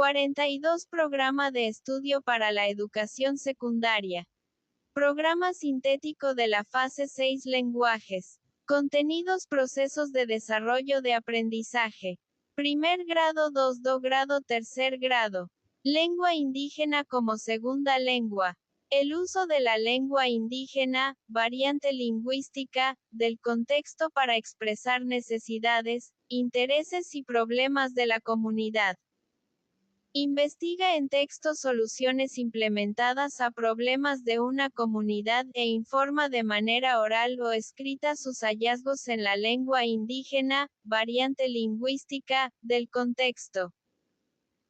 42 Programa de estudio para la educación secundaria. Programa sintético de la fase 6 Lenguajes. Contenidos procesos de desarrollo de aprendizaje. Primer grado 2 grado tercer grado. Lengua indígena como segunda lengua. El uso de la lengua indígena, variante lingüística, del contexto para expresar necesidades, intereses y problemas de la comunidad. Investiga en textos soluciones implementadas a problemas de una comunidad e informa de manera oral o escrita sus hallazgos en la lengua indígena, variante lingüística, del contexto.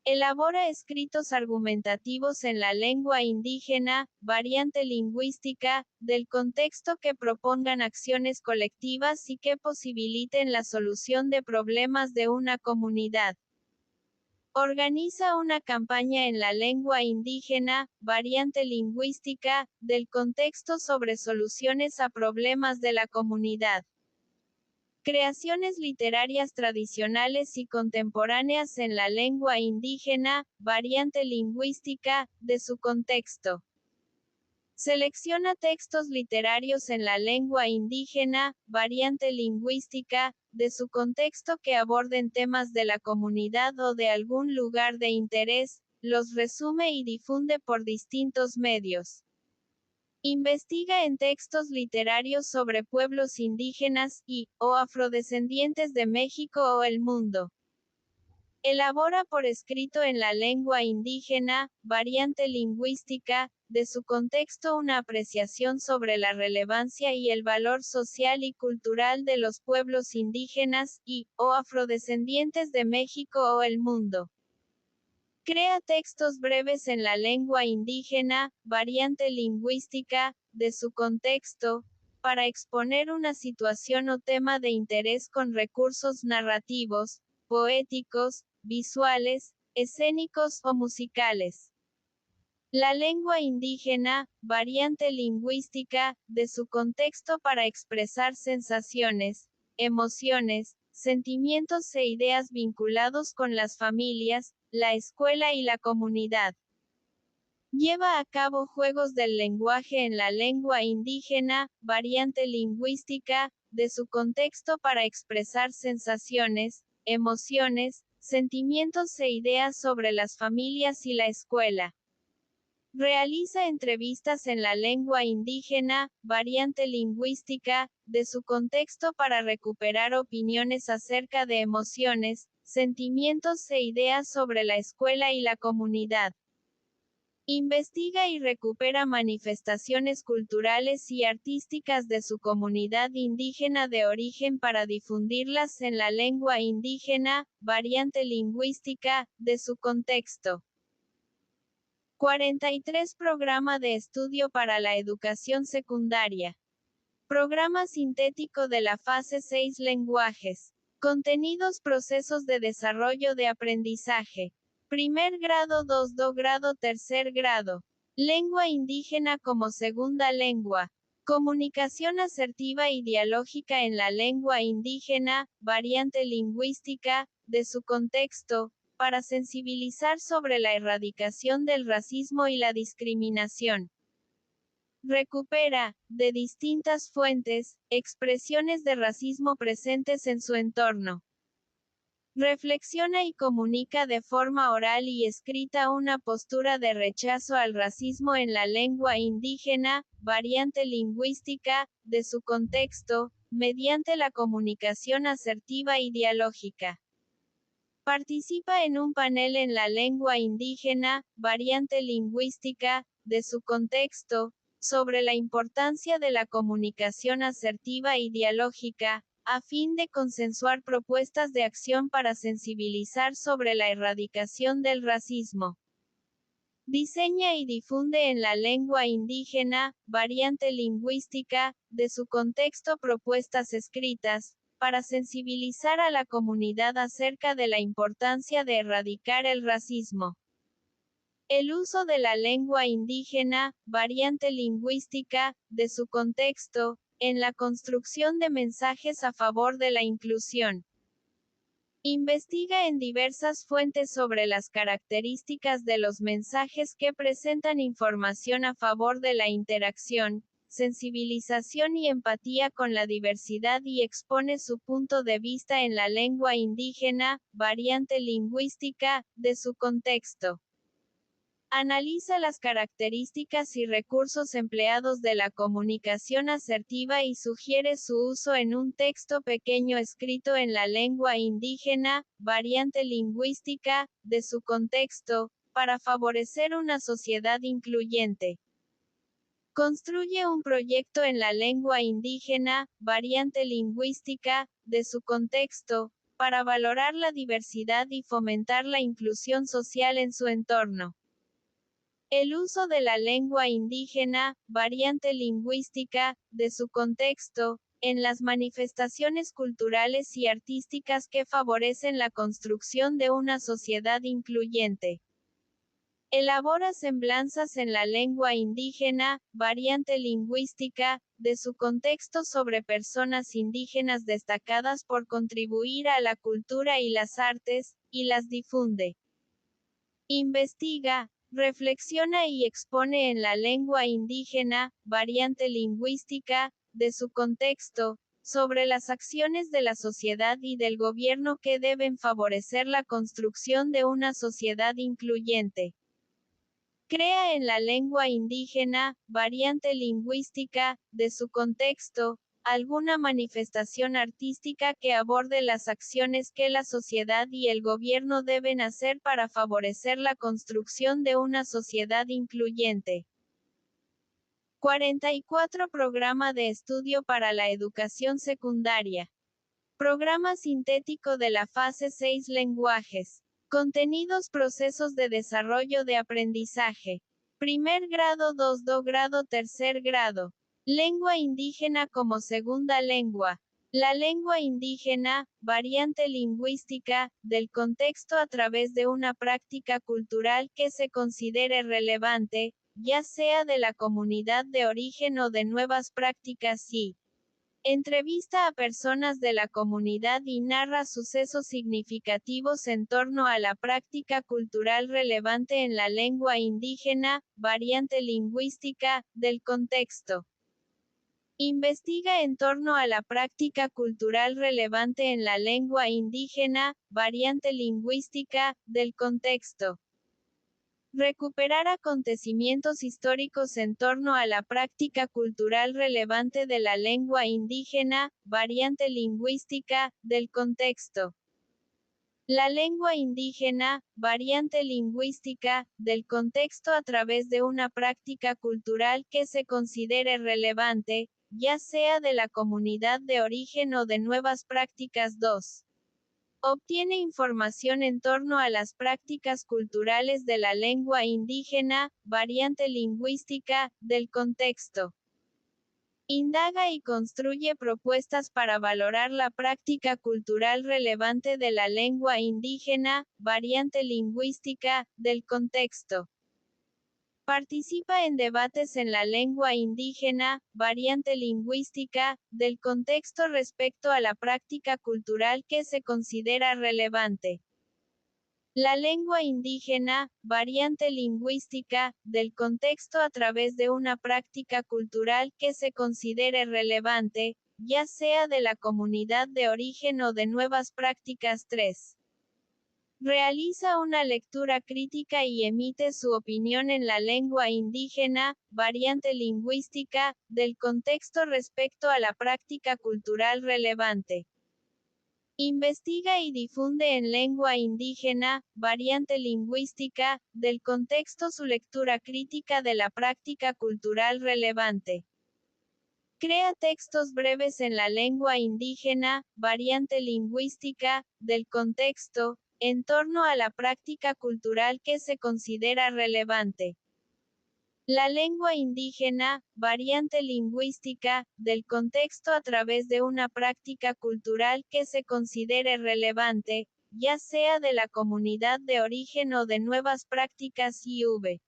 Elabora escritos argumentativos en la lengua indígena, variante lingüística, del contexto que propongan acciones colectivas y que posibiliten la solución de problemas de una comunidad. Organiza una campaña en la lengua indígena, variante lingüística, del contexto sobre soluciones a problemas de la comunidad. Creaciones literarias tradicionales y contemporáneas en la lengua indígena, variante lingüística, de su contexto. Selecciona textos literarios en la lengua indígena, variante lingüística, de su contexto que aborden temas de la comunidad o de algún lugar de interés, los resume y difunde por distintos medios. Investiga en textos literarios sobre pueblos indígenas o afrodescendientes de México o el mundo. Elabora por escrito en la lengua indígena, variante lingüística, de su contexto una apreciación sobre la relevancia y el valor social y cultural de los pueblos indígenas o afrodescendientes de México o el mundo. Crea textos breves en la lengua indígena, variante lingüística, de su contexto, para exponer una situación o tema de interés con recursos narrativos, poéticos, visuales, escénicos o musicales. La lengua indígena, variante lingüística, de su contexto para expresar sensaciones, emociones, sentimientos e ideas vinculados con las familias, la escuela y la comunidad. Lleva a cabo juegos del lenguaje en la lengua indígena, variante lingüística, de su contexto para expresar sensaciones, emociones, sentimientos e ideas sobre las familias y la escuela. Realiza entrevistas en la lengua indígena, variante lingüística, de su contexto para recuperar opiniones acerca de emociones, sentimientos e ideas sobre la escuela y la comunidad. Investiga y recupera manifestaciones culturales y artísticas de su comunidad indígena de origen para difundirlas en la lengua indígena, variante lingüística, de su contexto. 43 Programa de estudio para la educación secundaria. Programa sintético de la fase 6 Lenguajes. Contenidos procesos de desarrollo de aprendizaje. Primer grado 2 grado tercer grado. Lengua indígena como segunda lengua. Comunicación asertiva y dialógica en la lengua indígena, variante lingüística, de su contexto, para sensibilizar sobre la erradicación del racismo y la discriminación. Recupera, de distintas fuentes, expresiones de racismo presentes en su entorno. Reflexiona y comunica de forma oral y escrita una postura de rechazo al racismo en la lengua indígena, variante lingüística, de su contexto, mediante la comunicación asertiva y dialógica. Participa en un panel en la lengua indígena, variante lingüística, de su contexto, sobre la importancia de la comunicación asertiva y dialógica, a fin de consensuar propuestas de acción para sensibilizar sobre la erradicación del racismo. Diseña y difunde en la lengua indígena, variante lingüística, de su contexto propuestas escritas, para sensibilizar a la comunidad acerca de la importancia de erradicar el racismo. El uso de la lengua indígena, variante lingüística, de su contexto, en la construcción de mensajes a favor de la inclusión. Investiga en diversas fuentes sobre las características de los mensajes que presentan información a favor de la interacción, sensibilización y empatía con la diversidad y expone su punto de vista en la lengua indígena, variante lingüística, de su contexto. Analiza las características y recursos empleados de la comunicación asertiva y sugiere su uso en un texto pequeño escrito en la lengua indígena, variante lingüística, de su contexto, para favorecer una sociedad incluyente. Construye un proyecto en la lengua indígena, variante lingüística, de su contexto, para valorar la diversidad y fomentar la inclusión social en su entorno. El uso de la lengua indígena, variante lingüística, de su contexto, en las manifestaciones culturales y artísticas que favorecen la construcción de una sociedad incluyente. Elabora semblanzas en la lengua indígena, variante lingüística, de su contexto sobre personas indígenas destacadas por contribuir a la cultura y las artes, y las difunde. Investiga, reflexiona y expone en la lengua indígena, variante lingüística, de su contexto, sobre las acciones de la sociedad y del gobierno que deben favorecer la construcción de una sociedad incluyente. Crea en la lengua indígena, variante lingüística, de su contexto, alguna manifestación artística que aborde las acciones que la sociedad y el gobierno deben hacer para favorecer la construcción de una sociedad incluyente. 44 Programa de estudio para la educación secundaria. Programa sintético de la fase 6 lenguajes. Contenidos procesos de desarrollo de aprendizaje. Primer grado 2 grado tercer grado. Lengua indígena como segunda lengua. La lengua indígena, variante lingüística, del contexto a través de una práctica cultural que se considere relevante, ya sea de la comunidad de origen o de nuevas prácticas y entrevista a personas de la comunidad y narra sucesos significativos en torno a la práctica cultural relevante en la lengua indígena, variante lingüística, del contexto. Investiga en torno a la práctica cultural relevante en la lengua indígena, variante lingüística, del contexto. Recuperar acontecimientos históricos en torno a la práctica cultural relevante de la lengua indígena, variante lingüística, del contexto. La lengua indígena, variante lingüística, del contexto a través de una práctica cultural que se considere relevante, ya sea de la comunidad de origen o de nuevas prácticas. 2. Obtiene información en torno a las prácticas culturales de la lengua indígena, variante lingüística, del contexto. Indaga y construye propuestas para valorar la práctica cultural relevante de la lengua indígena, variante lingüística, del contexto. Participa en debates en la lengua indígena, variante lingüística, del contexto respecto a la práctica cultural que se considera relevante. La lengua indígena, variante lingüística, del contexto a través de una práctica cultural que se considere relevante, ya sea de la comunidad de origen o de nuevas prácticas. 3. Realiza una lectura crítica y emite su opinión en la lengua indígena, variante lingüística, del contexto respecto a la práctica cultural relevante. Investiga y difunde en lengua indígena, variante lingüística, del contexto su lectura crítica de la práctica cultural relevante. Crea textos breves en la lengua indígena, variante lingüística, del contexto, en torno a la práctica cultural que se considera relevante. La lengua indígena, variante lingüística, del contexto a través de una práctica cultural que se considere relevante, ya sea de la comunidad de origen o de nuevas prácticas. IV.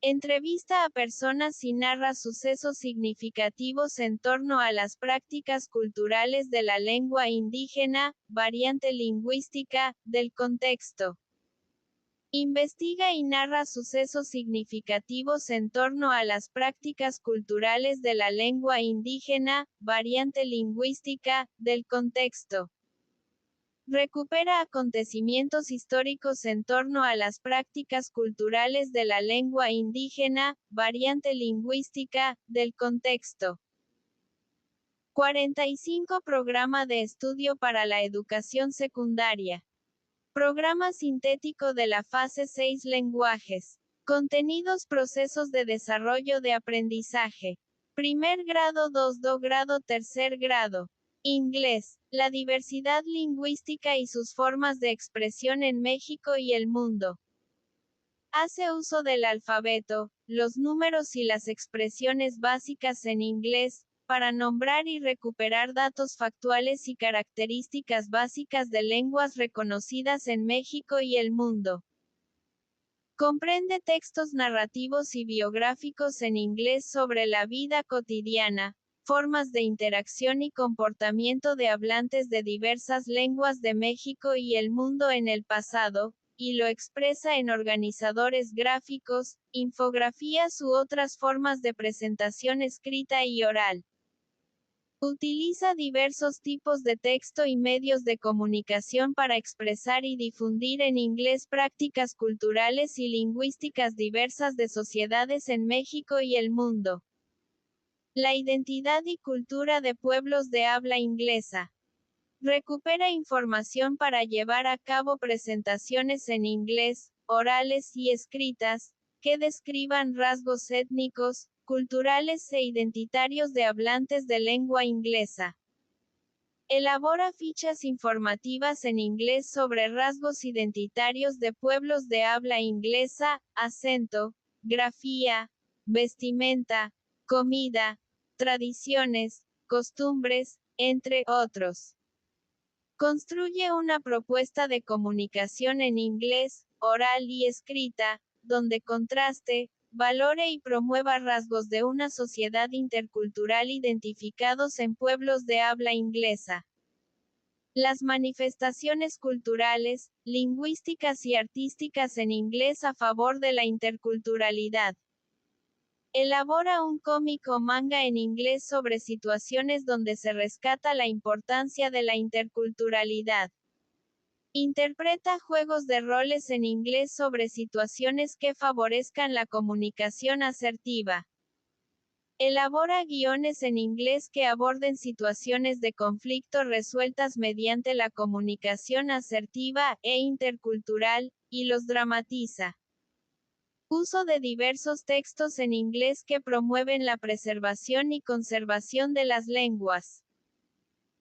Entrevista a personas y narra sucesos significativos en torno a las prácticas culturales de la lengua indígena, variante lingüística, del contexto. Investiga y narra sucesos significativos en torno a las prácticas culturales de la lengua indígena, variante lingüística, del contexto. Recupera acontecimientos históricos en torno a las prácticas culturales de la lengua indígena, variante lingüística, del contexto. 45 Programa de estudio para la educación secundaria. Programa sintético de la fase 6 Lenguajes. Contenidos Procesos de desarrollo de aprendizaje. Primer grado 2 grado tercer grado. Inglés. La diversidad lingüística y sus formas de expresión en México y el mundo. Hace uso del alfabeto, los números y las expresiones básicas en inglés, para nombrar y recuperar datos factuales y características básicas de lenguas reconocidas en México y el mundo. Comprende textos narrativos y biográficos en inglés sobre la vida cotidiana, formas de interacción y comportamiento de hablantes de diversas lenguas de México y el mundo en el pasado, y lo expresa en organizadores gráficos, infografías u otras formas de presentación escrita y oral. Utiliza diversos tipos de texto y medios de comunicación para expresar y difundir en inglés prácticas culturales y lingüísticas diversas de sociedades en México y el mundo. La identidad y cultura de pueblos de habla inglesa. Recupera información para llevar a cabo presentaciones en inglés, orales y escritas, que describan rasgos étnicos, culturales e identitarios de hablantes de lengua inglesa. Elabora fichas informativas en inglés sobre rasgos identitarios de pueblos de habla inglesa, acento, grafía, vestimenta, comida, tradiciones, costumbres, entre otros. Construye una propuesta de comunicación en inglés, oral y escrita, donde contraste, valore y promueva rasgos de una sociedad intercultural identificados en pueblos de habla inglesa. Las manifestaciones culturales, lingüísticas y artísticas en inglés a favor de la interculturalidad. Elabora un cómic o manga en inglés sobre situaciones donde se rescata la importancia de la interculturalidad. Interpreta juegos de roles en inglés sobre situaciones que favorezcan la comunicación asertiva. Elabora guiones en inglés que aborden situaciones de conflicto resueltas mediante la comunicación asertiva e intercultural, y los dramatiza. Uso de diversos textos en inglés que promueven la preservación y conservación de las lenguas.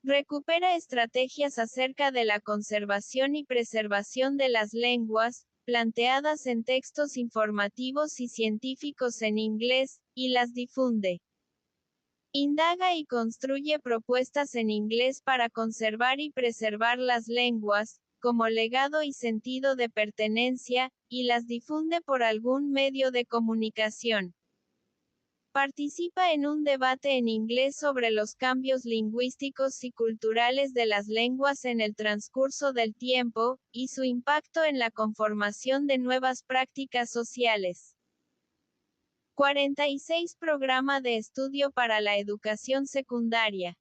Recupera estrategias acerca de la conservación y preservación de las lenguas, planteadas en textos informativos y científicos en inglés, y las difunde. Indaga y construye propuestas en inglés para conservar y preservar las lenguas, como legado y sentido de pertenencia, y las difunde por algún medio de comunicación. Participa en un debate en inglés sobre los cambios lingüísticos y culturales de las lenguas en el transcurso del tiempo, y su impacto en la conformación de nuevas prácticas sociales. 46 Programa de estudio para la educación secundaria.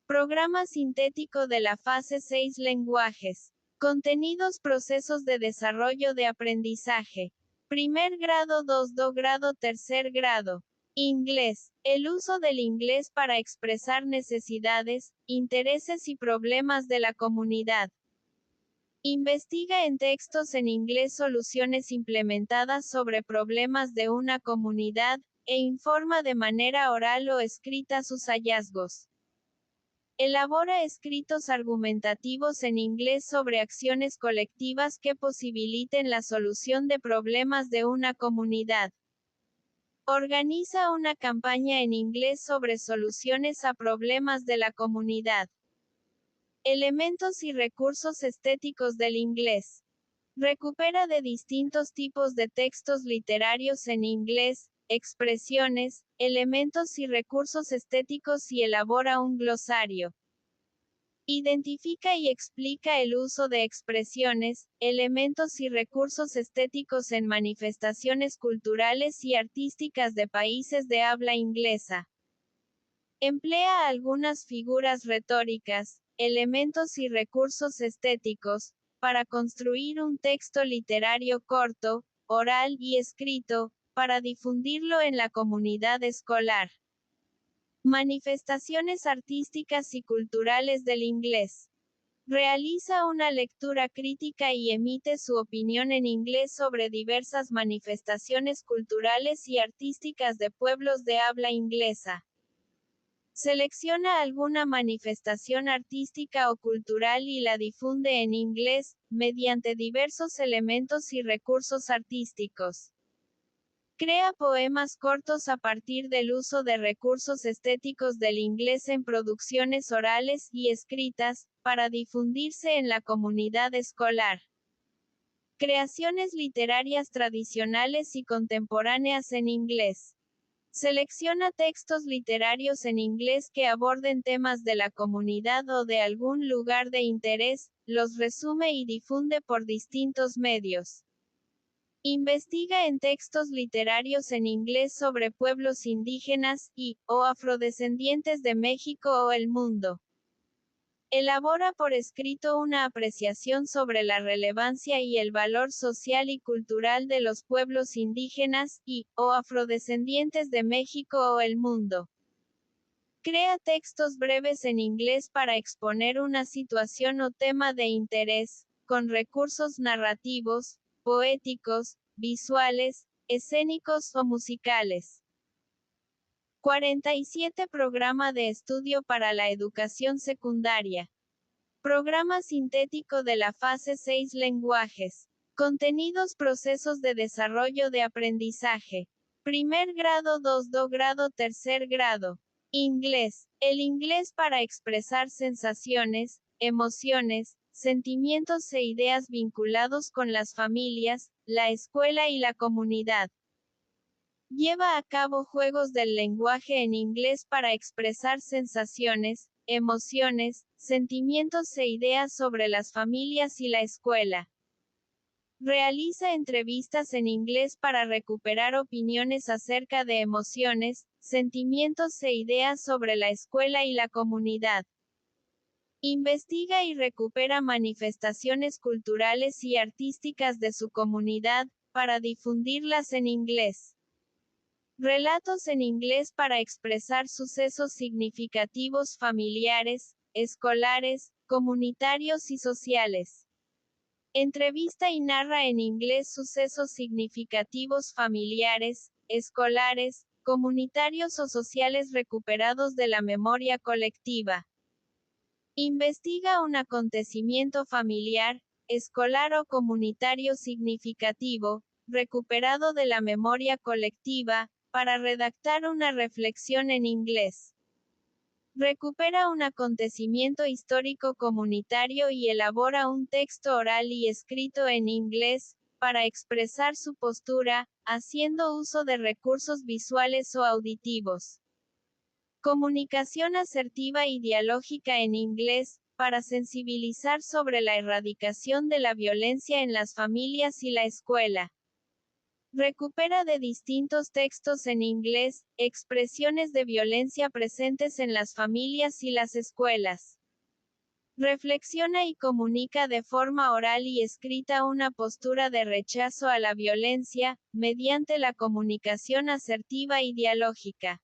Programa sintético de la fase 6 Lenguajes. Contenidos Procesos de desarrollo de aprendizaje. Primer grado 2 grado tercer grado. Inglés. El uso del inglés para expresar necesidades, intereses y problemas de la comunidad. Investiga en textos en inglés soluciones implementadas sobre problemas de una comunidad, e informa de manera oral o escrita sus hallazgos. Elabora escritos argumentativos en inglés sobre acciones colectivas que posibiliten la solución de problemas de una comunidad. Organiza una campaña en inglés sobre soluciones a problemas de la comunidad. Elementos y recursos estéticos del inglés. Recupera de distintos tipos de textos literarios en inglés, expresiones, elementos y recursos estéticos y elabora un glosario. Identifica y explica el uso de expresiones, elementos y recursos estéticos en manifestaciones culturales y artísticas de países de habla inglesa. Emplea algunas figuras retóricas, elementos y recursos estéticos, para construir un texto literario corto, oral y escrito, para difundirlo en la comunidad escolar. Manifestaciones artísticas y culturales del inglés. Realiza una lectura crítica y emite su opinión en inglés sobre diversas manifestaciones culturales y artísticas de pueblos de habla inglesa. Selecciona alguna manifestación artística o cultural y la difunde en inglés, mediante diversos elementos y recursos artísticos. Crea poemas cortos a partir del uso de recursos estéticos del inglés en producciones orales y escritas, para difundirse en la comunidad escolar. Creaciones literarias tradicionales y contemporáneas en inglés. Selecciona textos literarios en inglés que aborden temas de la comunidad o de algún lugar de interés, los resume y difunde por distintos medios. Investiga en textos literarios en inglés sobre pueblos indígenas o afrodescendientes de México o el mundo. Elabora por escrito una apreciación sobre la relevancia y el valor social y cultural de los pueblos indígenas o afrodescendientes de México o el mundo. Crea textos breves en inglés para exponer una situación o tema de interés, con recursos narrativos, poéticos, visuales, escénicos o musicales. 47 Programa de estudio para la educación secundaria. Programa sintético de la fase 6 Lenguajes. Contenidos Procesos de desarrollo de aprendizaje. Primer grado 2 grado tercer grado. Inglés. El inglés para expresar sensaciones, emociones, sentimientos e ideas vinculados con las familias, la escuela y la comunidad. Lleva a cabo juegos del lenguaje en inglés para expresar sensaciones, emociones, sentimientos e ideas sobre las familias y la escuela. Realiza entrevistas en inglés para recuperar opiniones acerca de emociones, sentimientos e ideas sobre la escuela y la comunidad. Investiga y recupera manifestaciones culturales y artísticas de su comunidad, para difundirlas en inglés. Relatos en inglés para expresar sucesos significativos familiares, escolares, comunitarios y sociales. Entrevista y narra en inglés sucesos significativos familiares, escolares, comunitarios o sociales recuperados de la memoria colectiva. Investiga un acontecimiento familiar, escolar o comunitario significativo, recuperado de la memoria colectiva, para redactar una reflexión en inglés. Recupera un acontecimiento histórico comunitario y elabora un texto oral y escrito en inglés, para expresar su postura, haciendo uso de recursos visuales o auditivos. Comunicación asertiva y dialógica en inglés, para sensibilizar sobre la erradicación de la violencia en las familias y la escuela. Recupera de distintos textos en inglés, expresiones de violencia presentes en las familias y las escuelas. Reflexiona y comunica de forma oral y escrita una postura de rechazo a la violencia, mediante la comunicación asertiva y dialógica.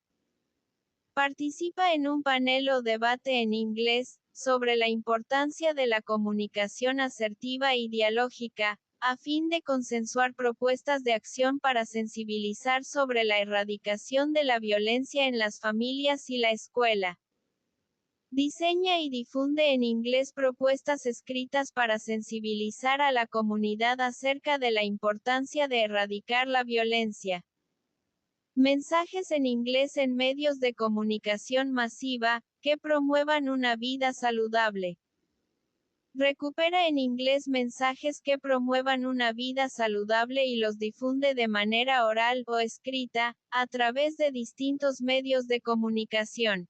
Participa en un panel o debate en inglés, sobre la importancia de la comunicación asertiva y dialógica, a fin de consensuar propuestas de acción para sensibilizar sobre la erradicación de la violencia en las familias y la escuela. Diseña y difunde en inglés propuestas escritas para sensibilizar a la comunidad acerca de la importancia de erradicar la violencia. Mensajes en inglés en medios de comunicación masiva, que promuevan una vida saludable. Recupera en inglés mensajes que promuevan una vida saludable y los difunde de manera oral o escrita, a través de distintos medios de comunicación.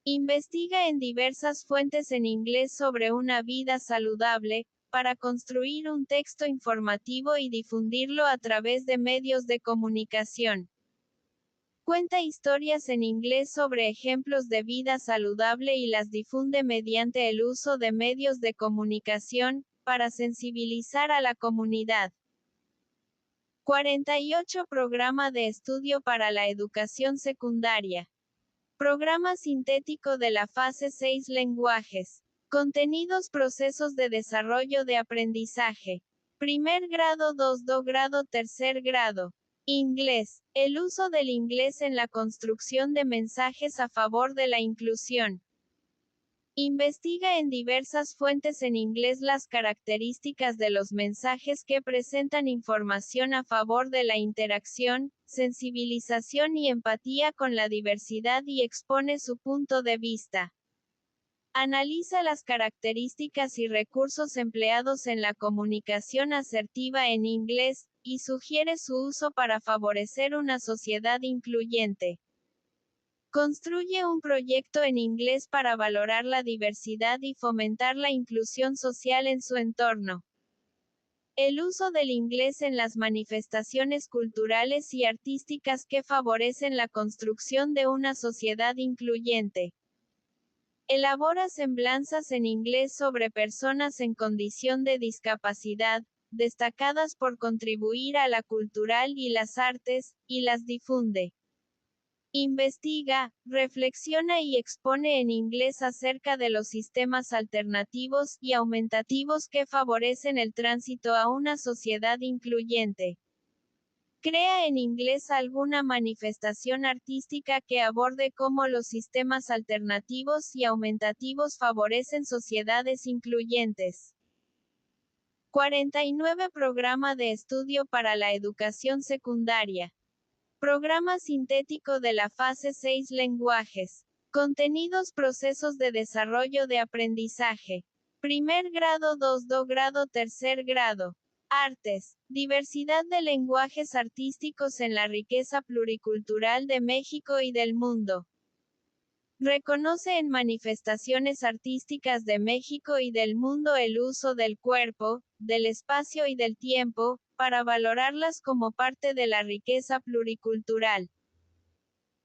Investiga en diversas fuentes en inglés sobre una vida saludable, para construir un texto informativo y difundirlo a través de medios de comunicación. Cuenta historias en inglés sobre ejemplos de vida saludable y las difunde mediante el uso de medios de comunicación, para sensibilizar a la comunidad. 48 Programa de estudio para la educación secundaria. Programa sintético de la fase 6 Lenguajes. Contenidos Procesos de desarrollo de aprendizaje. Primer grado 2 grado tercer grado. Inglés. El uso del inglés en la construcción de mensajes a favor de la inclusión. Investiga en diversas fuentes en inglés las características de los mensajes que presentan información a favor de la interacción, sensibilización y empatía con la diversidad y expone su punto de vista. Analiza las características y recursos empleados en la comunicación asertiva en inglés, y sugiere su uso para favorecer una sociedad incluyente. Construye un proyecto en inglés para valorar la diversidad y fomentar la inclusión social en su entorno. El uso del inglés en las manifestaciones culturales y artísticas que favorecen la construcción de una sociedad incluyente. Elabora semblanzas en inglés sobre personas en condición de discapacidad, destacadas por contribuir a la cultural y las artes, y las difunde. Investiga, reflexiona y expone en inglés acerca de los sistemas alternativos y aumentativos que favorecen el tránsito a una sociedad incluyente. Crea en inglés alguna manifestación artística que aborde cómo los sistemas alternativos y aumentativos favorecen sociedades incluyentes. 49 Programa de estudio para la educación secundaria. Programa sintético de la fase 6 Lenguajes. Contenidos Procesos de desarrollo de aprendizaje. Primer grado 2 grado tercer grado. Artes. Diversidad de lenguajes artísticos en la riqueza pluricultural de México y del mundo. Reconoce en manifestaciones artísticas de México y del mundo el uso del cuerpo, del espacio y del tiempo, para valorarlas como parte de la riqueza pluricultural.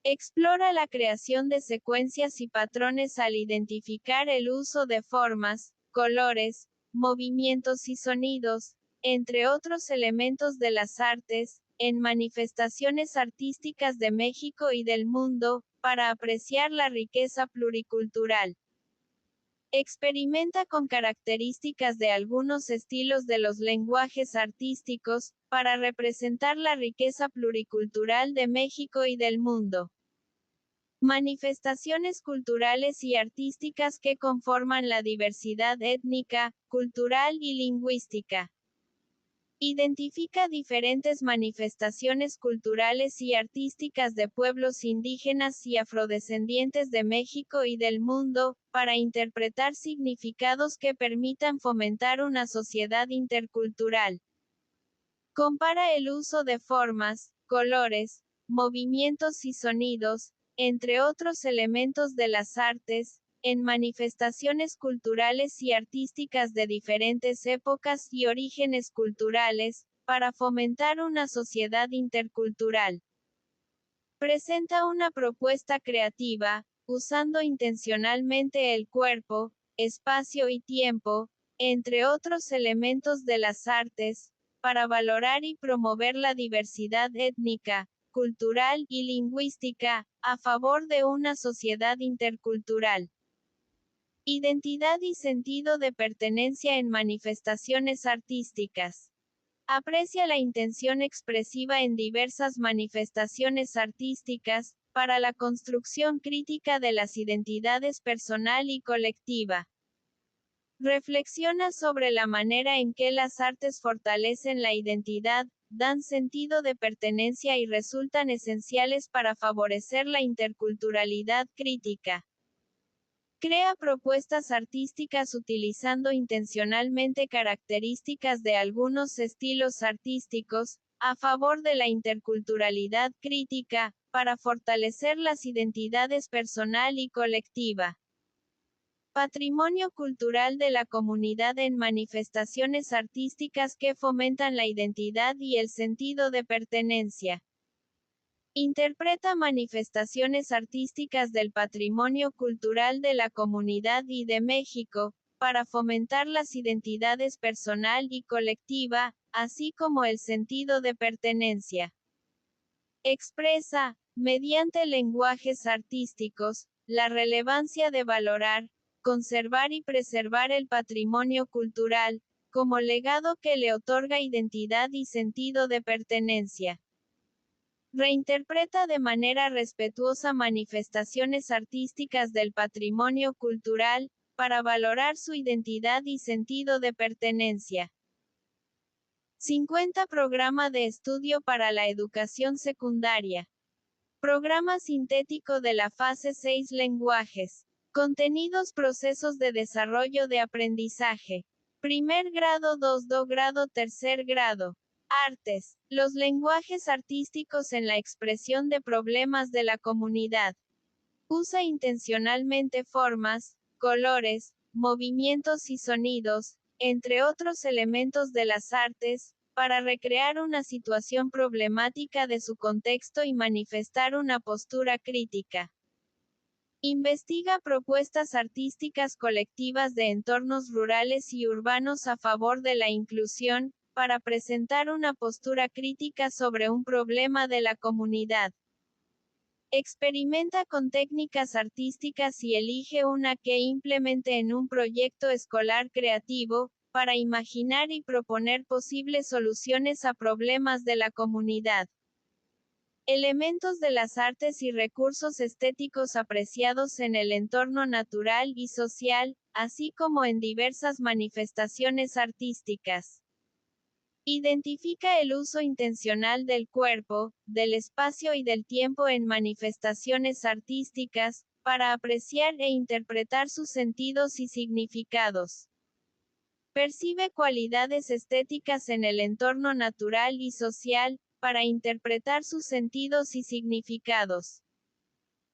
Explora la creación de secuencias y patrones al identificar el uso de formas, colores, movimientos y sonidos, entre otros elementos de las artes, en manifestaciones artísticas de México y del mundo, para apreciar la riqueza pluricultural. Experimenta con características de algunos estilos de los lenguajes artísticos, para representar la riqueza pluricultural de México y del mundo. Manifestaciones culturales y artísticas que conforman la diversidad étnica, cultural y lingüística. Identifica diferentes manifestaciones culturales y artísticas de pueblos indígenas y afrodescendientes de México y del mundo, para interpretar significados que permitan fomentar una sociedad intercultural. Compara el uso de formas, colores, movimientos y sonidos, entre otros elementos de las artes, en manifestaciones culturales y artísticas de diferentes épocas y orígenes culturales, para fomentar una sociedad intercultural. Presenta una propuesta creativa, usando intencionalmente el cuerpo, espacio y tiempo, entre otros elementos de las artes, para valorar y promover la diversidad étnica, cultural y lingüística, a favor de una sociedad intercultural. Identidad y sentido de pertenencia en manifestaciones artísticas. Aprecia la intención expresiva en diversas manifestaciones artísticas, para la construcción crítica de las identidades personal y colectiva. Reflexiona sobre la manera en que las artes fortalecen la identidad, dan sentido de pertenencia y resultan esenciales para favorecer la interculturalidad crítica. Crea propuestas artísticas utilizando intencionalmente características de algunos estilos artísticos, a favor de la interculturalidad crítica, para fortalecer las identidades personal y colectiva. Patrimonio cultural de la comunidad en manifestaciones artísticas que fomentan la identidad y el sentido de pertenencia. Interpreta manifestaciones artísticas del patrimonio cultural de la comunidad y de México, para fomentar las identidades personal y colectiva, así como el sentido de pertenencia. Expresa, mediante lenguajes artísticos, la relevancia de valorar, conservar y preservar el patrimonio cultural, como legado que le otorga identidad y sentido de pertenencia. Reinterpreta de manera respetuosa manifestaciones artísticas del patrimonio cultural, para valorar su identidad y sentido de pertenencia. 50 Programa de estudio para la educación secundaria. Programa sintético de la fase 6 Lenguajes. Contenidos Procesos de desarrollo de aprendizaje. Primer grado 2 grado tercer grado. Artes. Los lenguajes artísticos en la expresión de problemas de la comunidad. Usa intencionalmente formas, colores, movimientos y sonidos, entre otros elementos de las artes, para recrear una situación problemática de su contexto y manifestar una postura crítica. Investiga propuestas artísticas colectivas de entornos rurales y urbanos a favor de la inclusión, para presentar una postura crítica sobre un problema de la comunidad. Experimenta con técnicas artísticas y elige una que implemente en un proyecto escolar creativo, para imaginar y proponer posibles soluciones a problemas de la comunidad. Elementos de las artes y recursos estéticos apreciados en el entorno natural y social, así como en diversas manifestaciones artísticas. Identifica el uso intencional del cuerpo, del espacio y del tiempo en manifestaciones artísticas, para apreciar e interpretar sus sentidos y significados. Percibe cualidades estéticas en el entorno natural y social, para interpretar sus sentidos y significados.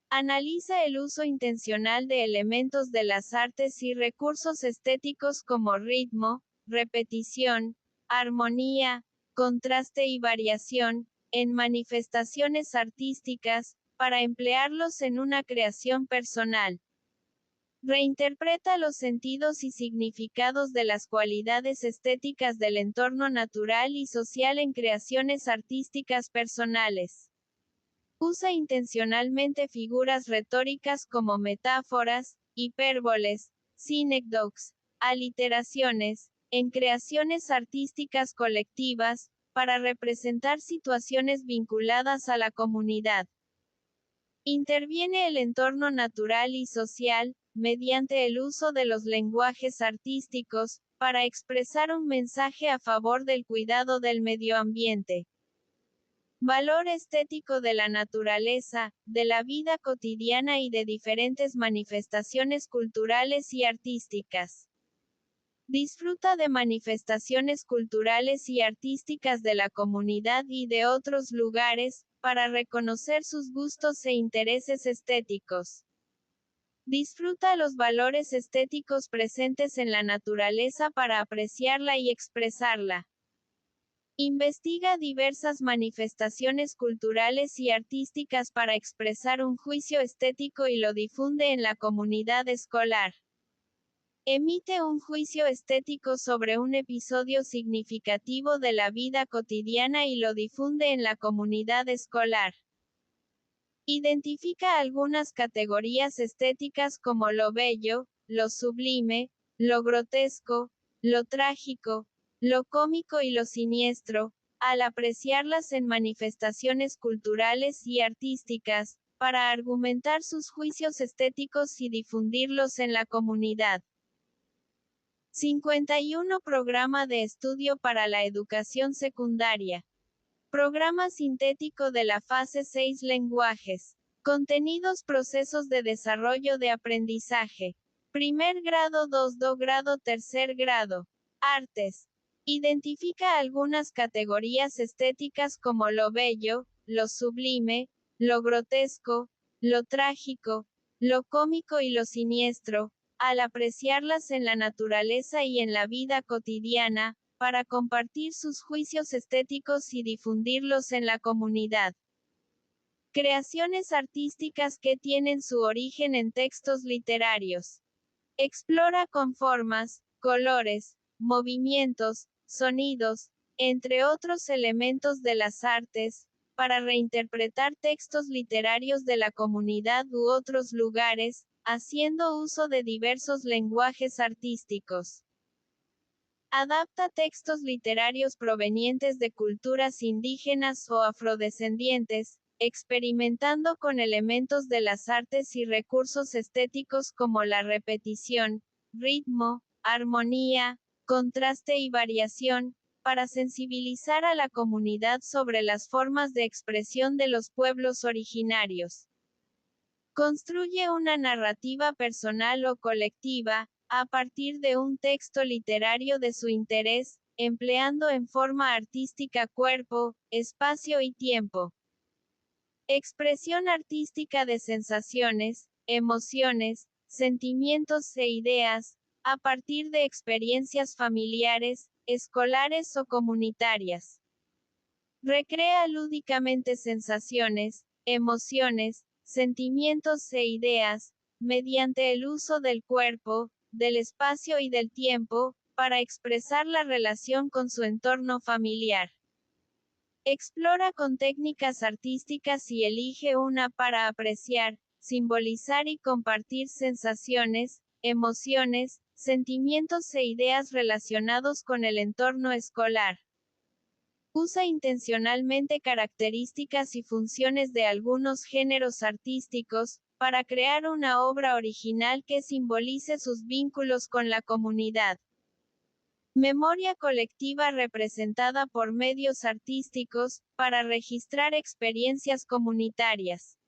Analiza el uso intencional de elementos de las artes y recursos estéticos como ritmo, repetición, armonía, contraste y variación, en manifestaciones artísticas, para emplearlos en una creación personal. Reinterpreta los sentidos y significados de las cualidades estéticas del entorno natural y social en creaciones artísticas personales. Usa intencionalmente figuras retóricas como metáforas, hipérboles, sinécdoques, aliteraciones, en creaciones artísticas colectivas, para representar situaciones vinculadas a la comunidad. Interviene el entorno natural y social, mediante el uso de los lenguajes artísticos, para expresar un mensaje a favor del cuidado del medio ambiente. Valor estético de la naturaleza, de la vida cotidiana y de diferentes manifestaciones culturales y artísticas. Disfruta de manifestaciones culturales y artísticas de la comunidad y de otros lugares, para reconocer sus gustos e intereses estéticos. Disfruta los valores estéticos presentes en la naturaleza para apreciarla y expresarla. Investiga diversas manifestaciones culturales y artísticas para expresar un juicio estético y lo difunde en la comunidad escolar. Emite un juicio estético sobre un episodio significativo de la vida cotidiana y lo difunde en la comunidad escolar. Identifica algunas categorías estéticas como lo bello, lo sublime, lo grotesco, lo trágico, lo cómico y lo siniestro, al apreciarlas en manifestaciones culturales y artísticas, para argumentar sus juicios estéticos y difundirlos en la comunidad. 51 Programa de estudio para la educación secundaria. Programa sintético de la fase 6 Lenguajes. Contenidos, procesos de desarrollo de aprendizaje. Primer grado, 2 grado, tercer grado. Artes. Identifica algunas categorías estéticas como lo bello, lo sublime, lo grotesco, lo trágico, lo cómico y lo siniestro, al apreciarlas en la naturaleza y en la vida cotidiana, para compartir sus juicios estéticos y difundirlos en la comunidad. Creaciones artísticas que tienen su origen en textos literarios. Explora con formas, colores, movimientos, sonidos, entre otros elementos de las artes, para reinterpretar textos literarios de la comunidad u otros lugares, haciendo uso de diversos lenguajes artísticos. Adapta textos literarios provenientes de culturas indígenas o afrodescendientes, experimentando con elementos de las artes y recursos estéticos como la repetición, ritmo, armonía, contraste y variación, para sensibilizar a la comunidad sobre las formas de expresión de los pueblos originarios. Construye una narrativa personal o colectiva, a partir de un texto literario de su interés, empleando en forma artística cuerpo, espacio y tiempo. Expresión artística de sensaciones, emociones, sentimientos e ideas, a partir de experiencias familiares, escolares o comunitarias. Recrea lúdicamente sensaciones, emociones, sentimientos e ideas, mediante el uso del cuerpo, del espacio y del tiempo, para expresar la relación con su entorno familiar. Explora con técnicas artísticas y elige una para apreciar, simbolizar y compartir sensaciones, emociones, sentimientos e ideas relacionados con el entorno escolar. Usa intencionalmente características y funciones de algunos géneros artísticos, para crear una obra original que simbolice sus vínculos con la comunidad. Memoria colectiva representada por medios artísticos, para registrar experiencias comunitarias.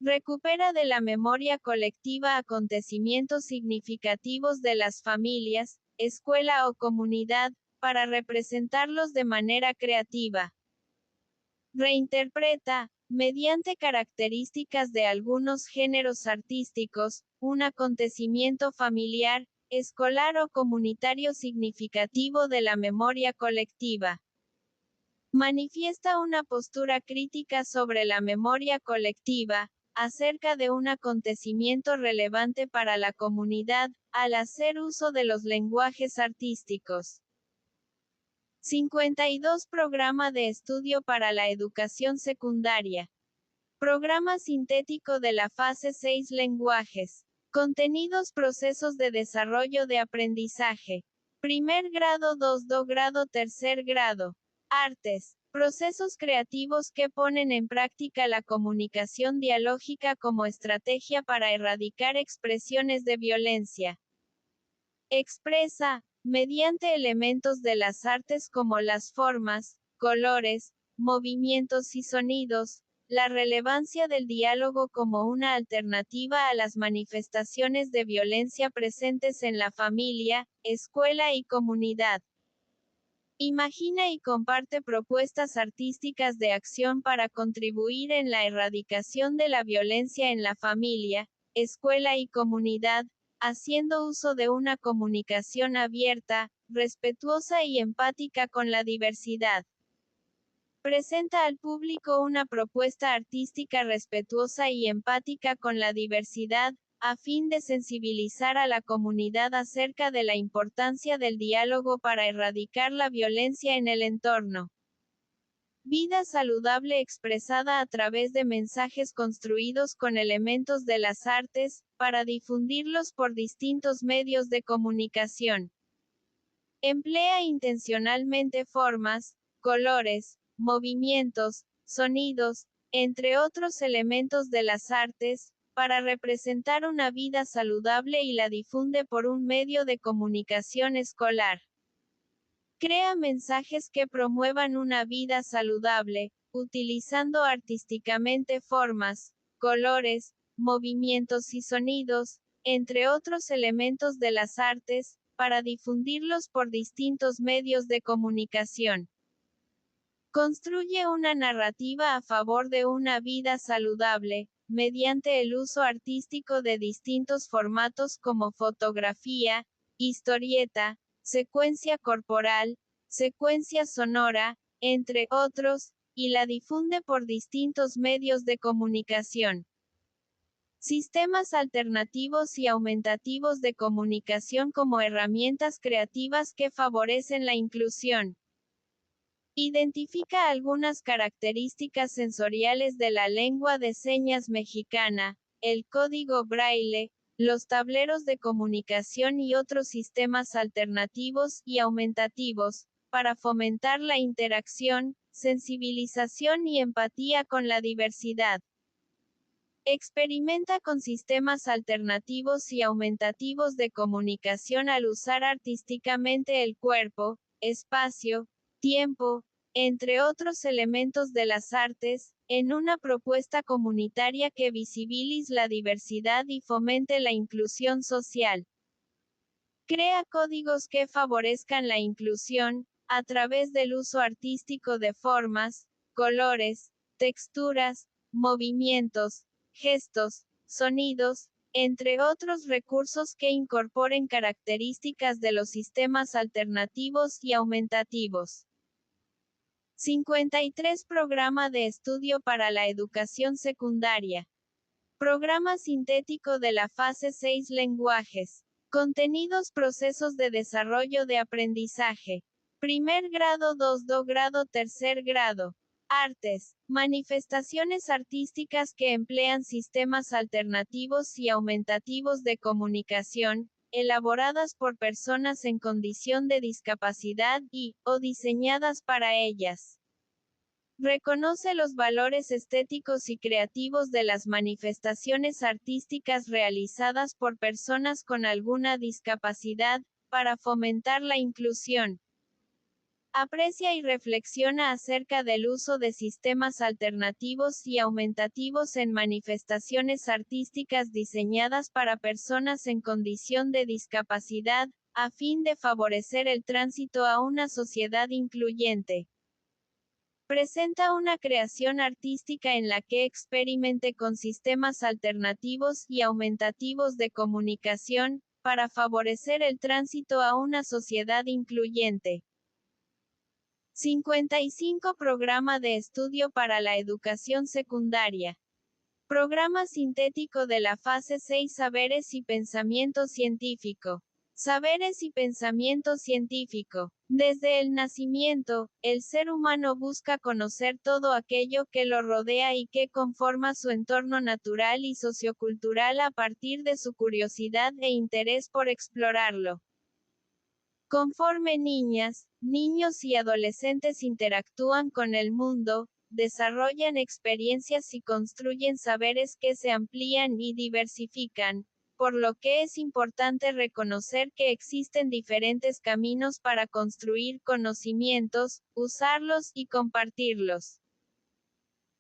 Recupera de la memoria colectiva acontecimientos significativos de las familias, escuela o comunidad, para representarlos de manera creativa. Reinterpreta, mediante características de algunos géneros artísticos, un acontecimiento familiar, escolar o comunitario significativo de la memoria colectiva. Manifiesta una postura crítica sobre la memoria colectiva, acerca de un acontecimiento relevante para la comunidad, al hacer uso de los lenguajes artísticos. 52 Programa de estudio para la educación secundaria. Programa sintético de la fase 6 Lenguajes. Contenidos, procesos de desarrollo de aprendizaje. Primer grado, 2 grado, tercer grado. Artes. Procesos creativos que ponen en práctica la comunicación dialógica como estrategia para erradicar expresiones de violencia. Expresa, mediante elementos de las artes como las formas, colores, movimientos y sonidos, la relevancia del diálogo como una alternativa a las manifestaciones de violencia presentes en la familia, escuela y comunidad. Imagina y comparte propuestas artísticas de acción para contribuir en la erradicación de la violencia en la familia, escuela y comunidad, haciendo uso de una comunicación abierta, respetuosa y empática con la diversidad. Presenta al público una propuesta artística respetuosa y empática con la diversidad, a fin de sensibilizar a la comunidad acerca de la importancia del diálogo para erradicar la violencia en el entorno. Vida saludable expresada a través de mensajes construidos con elementos de las artes, para difundirlos por distintos medios de comunicación. Emplea intencionalmente formas, colores, movimientos, sonidos, entre otros elementos de las artes, para representar una vida saludable y la difunde por un medio de comunicación escolar. Crea mensajes que promuevan una vida saludable, utilizando artísticamente formas, colores, movimientos y sonidos, entre otros elementos de las artes, para difundirlos por distintos medios de comunicación. Construye una narrativa a favor de una vida saludable, mediante el uso artístico de distintos formatos como fotografía, historieta, secuencia corporal, secuencia sonora, entre otros, y la difunde por distintos medios de comunicación. Sistemas alternativos y aumentativos de comunicación como herramientas creativas que favorecen la inclusión. Identifica algunas características sensoriales de la lengua de señas mexicana, el código braille, los tableros de comunicación y otros sistemas alternativos y aumentativos, para fomentar la interacción, sensibilización y empatía con la diversidad. Experimenta con sistemas alternativos y aumentativos de comunicación al usar artísticamente el cuerpo, espacio, tiempo, entre otros elementos de las artes, en una propuesta comunitaria que visibilice la diversidad y fomente la inclusión social. Crea códigos que favorezcan la inclusión, a través del uso artístico de formas, colores, texturas, movimientos, gestos, sonidos, entre otros recursos que incorporen características de los sistemas alternativos y aumentativos. 53 Programa de estudio para la educación secundaria. Programa sintético de la fase 6 Lenguajes. Contenidos Procesos de desarrollo de aprendizaje. Primer grado 2 grado tercer grado. Artes. Manifestaciones artísticas que emplean sistemas alternativos y aumentativos de comunicación, elaboradas por personas en condición de discapacidad o diseñadas para ellas. Reconoce los valores estéticos y creativos de las manifestaciones artísticas realizadas por personas con alguna discapacidad, para fomentar la inclusión. Aprecia y reflexiona acerca del uso de sistemas alternativos y aumentativos en manifestaciones artísticas diseñadas para personas en condición de discapacidad, a fin de favorecer el tránsito a una sociedad incluyente. Presenta una creación artística en la que experimente con sistemas alternativos y aumentativos de comunicación, para favorecer el tránsito a una sociedad incluyente. 55 Programa de estudio para la educación secundaria. Programa sintético de la fase 6 Saberes y pensamiento científico. Saberes y pensamiento científico. Desde el nacimiento, el ser humano busca conocer todo aquello que lo rodea y que conforma su entorno natural y sociocultural a partir de su curiosidad e interés por explorarlo. Conforme niñas, niños y adolescentes interactúan con el mundo, desarrollan experiencias y construyen saberes que se amplían y diversifican, por lo que es importante reconocer que existen diferentes caminos para construir conocimientos, usarlos y compartirlos.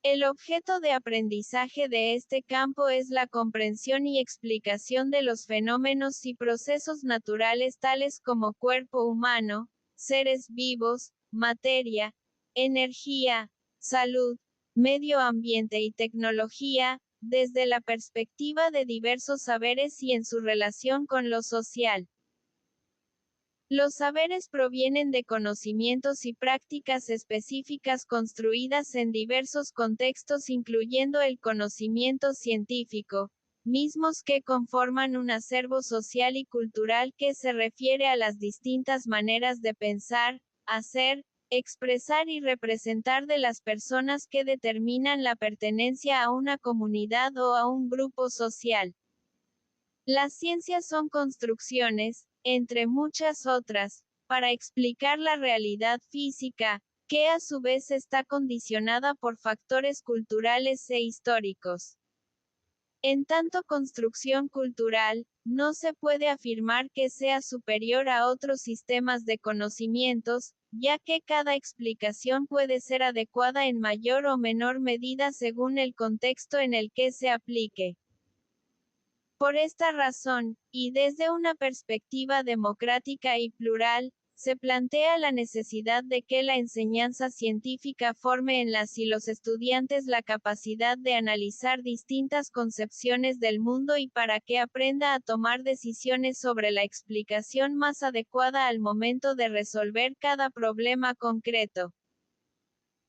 El objeto de aprendizaje de este campo es la comprensión y explicación de los fenómenos y procesos naturales tales como cuerpo humano, seres vivos, materia, energía, salud, medio ambiente y tecnología, desde la perspectiva de diversos saberes y en su relación con lo social. Los saberes provienen de conocimientos y prácticas específicas construidas en diversos contextos incluyendo el conocimiento científico, mismos que conforman un acervo social y cultural que se refiere a las distintas maneras de pensar, hacer, expresar y representar de las personas que determinan la pertenencia a una comunidad o a un grupo social. Las ciencias son construcciones, entre muchas otras, para explicar la realidad física, que a su vez está condicionada por factores culturales e históricos. En tanto construcción cultural, no se puede afirmar que sea superior a otros sistemas de conocimientos, ya que cada explicación puede ser adecuada en mayor o menor medida según el contexto en el que se aplique. Por esta razón, y desde una perspectiva democrática y plural, se plantea la necesidad de que la enseñanza científica forme en las y los estudiantes la capacidad de analizar distintas concepciones del mundo y para que aprenda a tomar decisiones sobre la explicación más adecuada al momento de resolver cada problema concreto.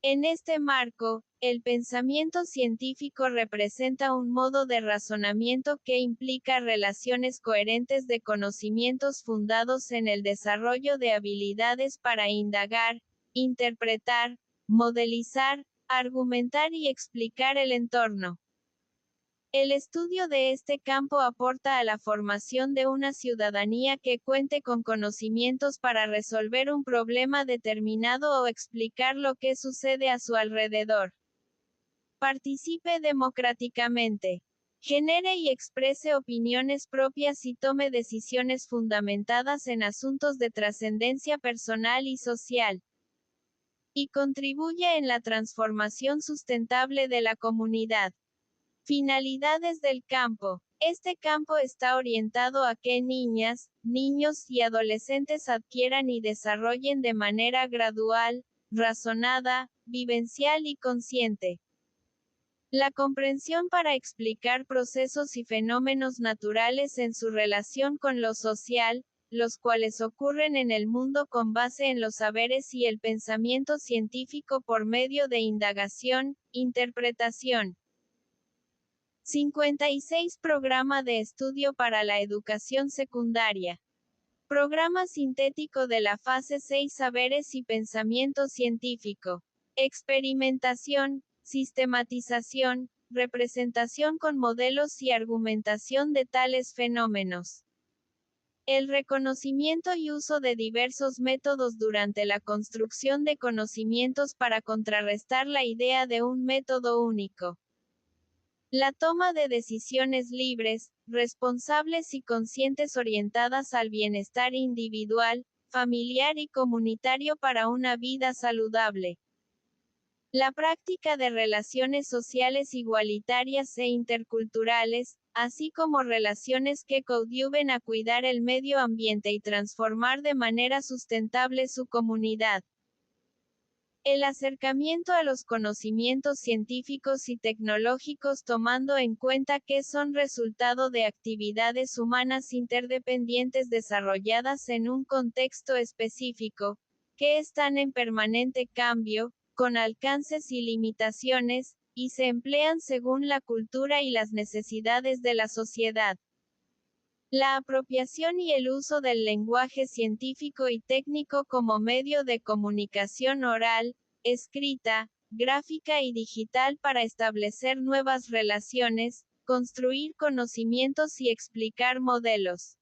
En este marco, el pensamiento científico representa un modo de razonamiento que implica relaciones coherentes de conocimientos fundados en el desarrollo de habilidades para indagar, interpretar, modelizar, argumentar y explicar el entorno. El estudio de este campo aporta a la formación de una ciudadanía que cuente con conocimientos para resolver un problema determinado o explicar lo que sucede a su alrededor. Participe democráticamente. Genere y exprese opiniones propias y tome decisiones fundamentadas en asuntos de trascendencia personal y social. Y contribuye en la transformación sustentable de la comunidad. Finalidades del campo. Este campo está orientado a que niñas, niños y adolescentes adquieran y desarrollen de manera gradual, razonada, vivencial y consciente la comprensión para explicar procesos y fenómenos naturales en su relación con lo social, los cuales ocurren en el mundo con base en los saberes y el pensamiento científico por medio de indagación, interpretación. 56 Programa de estudio para la educación secundaria. Programa sintético de la fase 6 Saberes y pensamiento científico. Experimentación, sistematización, representación con modelos y argumentación de tales fenómenos. El reconocimiento y uso de diversos métodos durante la construcción de conocimientos para contrarrestar la idea de un método único. La toma de decisiones libres, responsables y conscientes orientadas al bienestar individual, familiar y comunitario para una vida saludable. La práctica de relaciones sociales igualitarias e interculturales, así como relaciones que coadyuven a cuidar el medio ambiente y transformar de manera sustentable su comunidad. El acercamiento a los conocimientos científicos y tecnológicos tomando en cuenta que son resultado de actividades humanas interdependientes desarrolladas en un contexto específico, que están en permanente cambio, con alcances y limitaciones, y se emplean según la cultura y las necesidades de la sociedad. La apropiación y el uso del lenguaje científico y técnico como medio de comunicación oral, escrita, gráfica y digital para establecer nuevas relaciones, construir conocimientos y explicar modelos.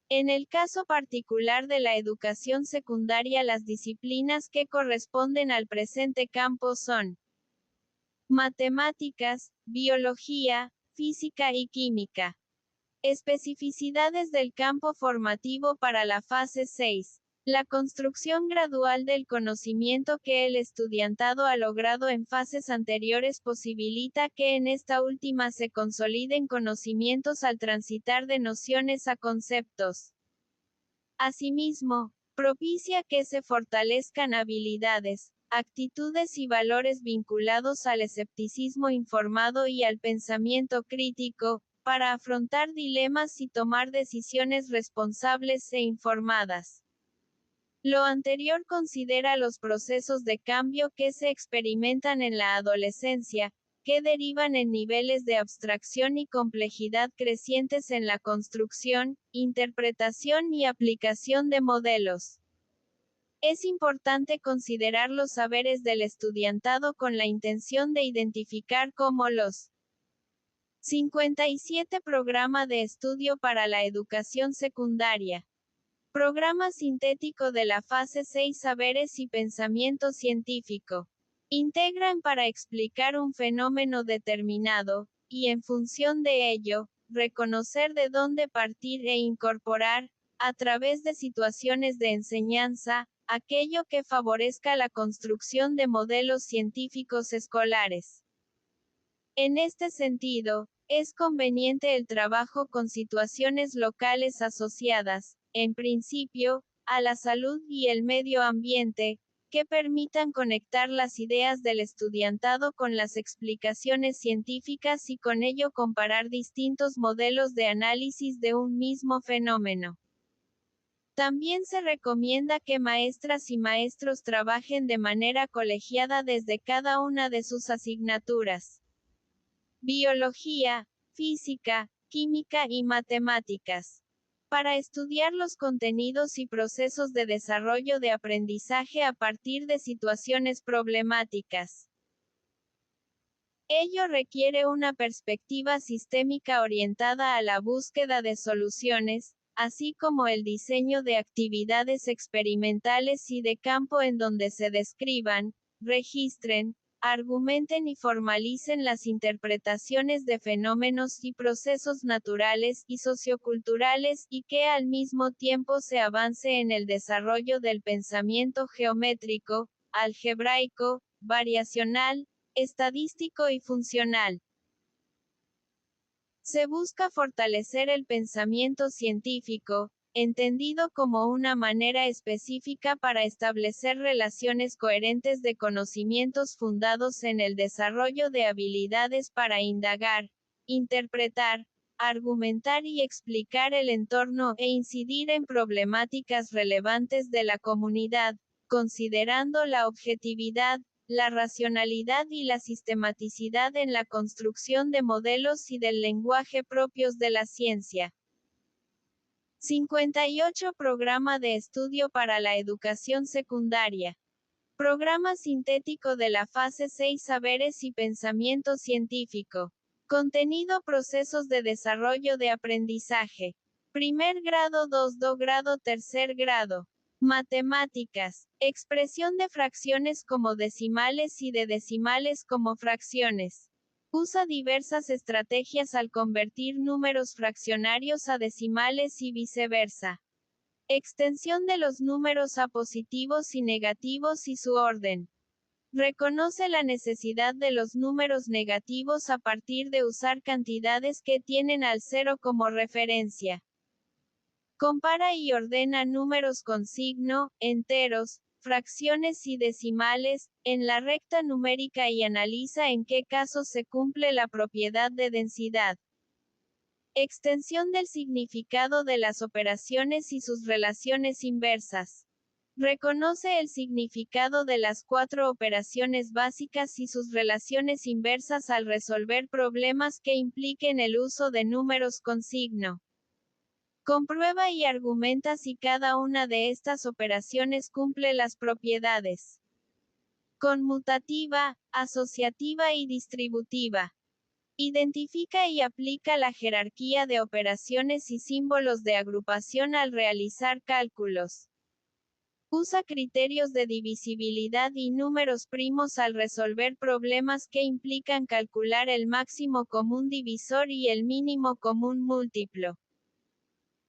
En el caso particular de la educación secundaria, las disciplinas que corresponden al presente campo son matemáticas, biología, física y química. Especificidades del campo formativo para la fase 6. La construcción gradual del conocimiento que el estudiantado ha logrado en fases anteriores posibilita que en esta última se consoliden conocimientos al transitar de nociones a conceptos. Asimismo, propicia que se fortalezcan habilidades, actitudes y valores vinculados al escepticismo informado y al pensamiento crítico, para afrontar dilemas y tomar decisiones responsables e informadas. Lo anterior considera los procesos de cambio que se experimentan en la adolescencia, que derivan en niveles de abstracción y complejidad crecientes en la construcción, interpretación y aplicación de modelos. Es importante considerar los saberes del estudiantado con la intención de identificar cómo los 57 Programa de estudio para la educación secundaria. Programa sintético de la fase 6 Saberes y pensamiento científico. Integran para explicar un fenómeno determinado, y en función de ello, reconocer de dónde partir e incorporar, a través de situaciones de enseñanza, aquello que favorezca la construcción de modelos científicos escolares. En este sentido, es conveniente el trabajo con situaciones locales asociadas, en principio, a la salud y el medio ambiente, que permitan conectar las ideas del estudiantado con las explicaciones científicas y con ello comparar distintos modelos de análisis de un mismo fenómeno. También se recomienda que maestras y maestros trabajen de manera colegiada desde cada una de sus asignaturas. Biología, física, química y matemáticas. Para estudiar los contenidos y procesos de desarrollo de aprendizaje a partir de situaciones problemáticas. Ello requiere una perspectiva sistémica orientada a la búsqueda de soluciones, así como el diseño de actividades experimentales y de campo en donde se describan, registren, argumenten y formalicen las interpretaciones de fenómenos y procesos naturales y socioculturales y que al mismo tiempo se avance en el desarrollo del pensamiento geométrico, algebraico, variacional, estadístico y funcional. Se busca fortalecer el pensamiento científico, entendido como una manera específica para establecer relaciones coherentes de conocimientos fundados en el desarrollo de habilidades para indagar, interpretar, argumentar y explicar el entorno e incidir en problemáticas relevantes de la comunidad, considerando la objetividad, la racionalidad y la sistematicidad en la construcción de modelos y del lenguaje propios de la ciencia. 58 Programa de estudio para la educación secundaria. Programa sintético de la fase 6 Saberes y pensamiento científico. Contenido Procesos de desarrollo de aprendizaje. Primer grado 2 grado tercer grado. Matemáticas. Expresión de fracciones como decimales y de decimales como fracciones. Usa diversas estrategias al convertir números fraccionarios a decimales y viceversa. Extensión de los números a positivos y negativos y su orden. Reconoce la necesidad de los números negativos a partir de usar cantidades que tienen al cero como referencia. Compara y ordena números con signo, enteros, fracciones y decimales, en la recta numérica y analiza en qué casos se cumple la propiedad de densidad. Extensión del significado de las operaciones y sus relaciones inversas. Reconoce el significado de las 4 operaciones básicas y sus relaciones inversas al resolver problemas que impliquen el uso de números con signo. Comprueba y argumenta si cada una de estas operaciones cumple las propiedades conmutativa, asociativa y distributiva. Identifica y aplica la jerarquía de operaciones y símbolos de agrupación al realizar cálculos. Usa criterios de divisibilidad y números primos al resolver problemas que implican calcular el máximo común divisor y el mínimo común múltiplo.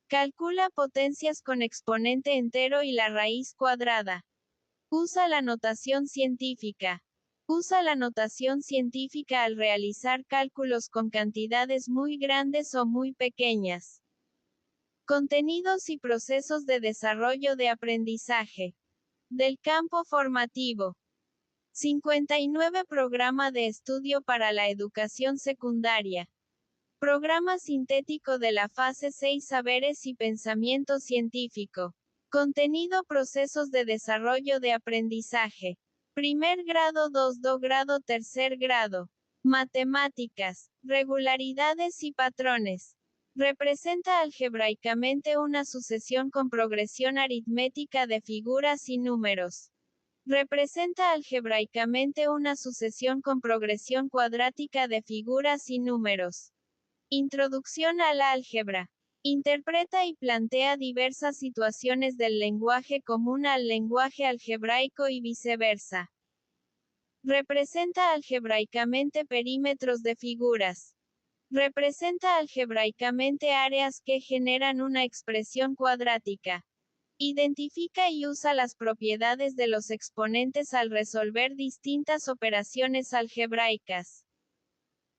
Calcula potencias con exponente entero y la raíz cuadrada. Usa la notación científica. Usa la notación científica al realizar cálculos con cantidades muy grandes o muy pequeñas. Contenidos y procesos de desarrollo de aprendizaje. Del campo formativo. 59 Programa de estudio para la educación secundaria. Programa sintético de la fase 6 Saberes y pensamiento científico. Contenido Procesos de desarrollo de aprendizaje. Primer grado 2 grado tercer grado. Matemáticas. Regularidades y patrones. Representa algebraicamente una sucesión con progresión aritmética de figuras y números. Representa algebraicamente una sucesión con progresión cuadrática de figuras y números. Introducción al álgebra. Interpreta y plantea diversas situaciones del lenguaje común al lenguaje algebraico y viceversa. Representa algebraicamente perímetros de figuras. Representa algebraicamente áreas que generan una expresión cuadrática. Identifica y usa las propiedades de los exponentes al resolver distintas operaciones algebraicas.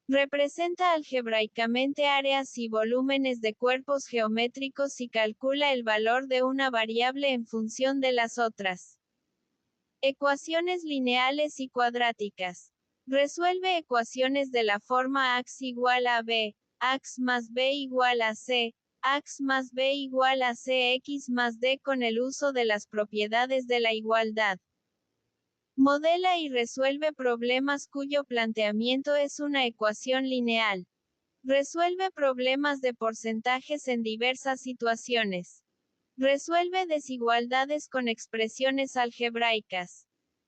Representa algebraicamente áreas y volúmenes de cuerpos geométricos y calcula el valor de una variable en función de las otras. Ecuaciones lineales y cuadráticas. Resuelve ecuaciones de la forma ax igual a b, ax más b igual a c, ax más b igual a cx más d con el uso de las propiedades de la igualdad. Modela y resuelve problemas cuyo planteamiento es una ecuación lineal. Resuelve problemas de porcentajes en diversas situaciones. Resuelve desigualdades con expresiones algebraicas.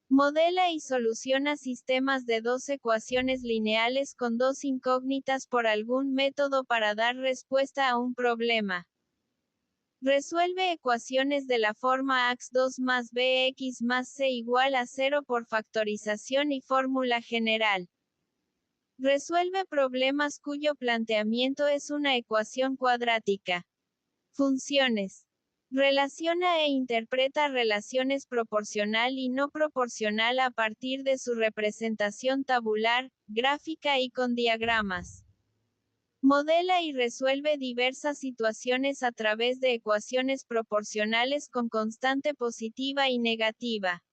Modela y soluciona sistemas de dos ecuaciones lineales con dos incógnitas por algún método para dar respuesta a un problema. Resuelve ecuaciones de la forma ax2 más bx más c igual a 0 por factorización y fórmula general. Resuelve problemas cuyo planteamiento es una ecuación cuadrática. Funciones. Relaciona e interpreta relaciones proporcional y no proporcional a partir de su representación tabular, gráfica y con diagramas. Modela y resuelve diversas situaciones a través de ecuaciones proporcionales con constante positiva y negativa.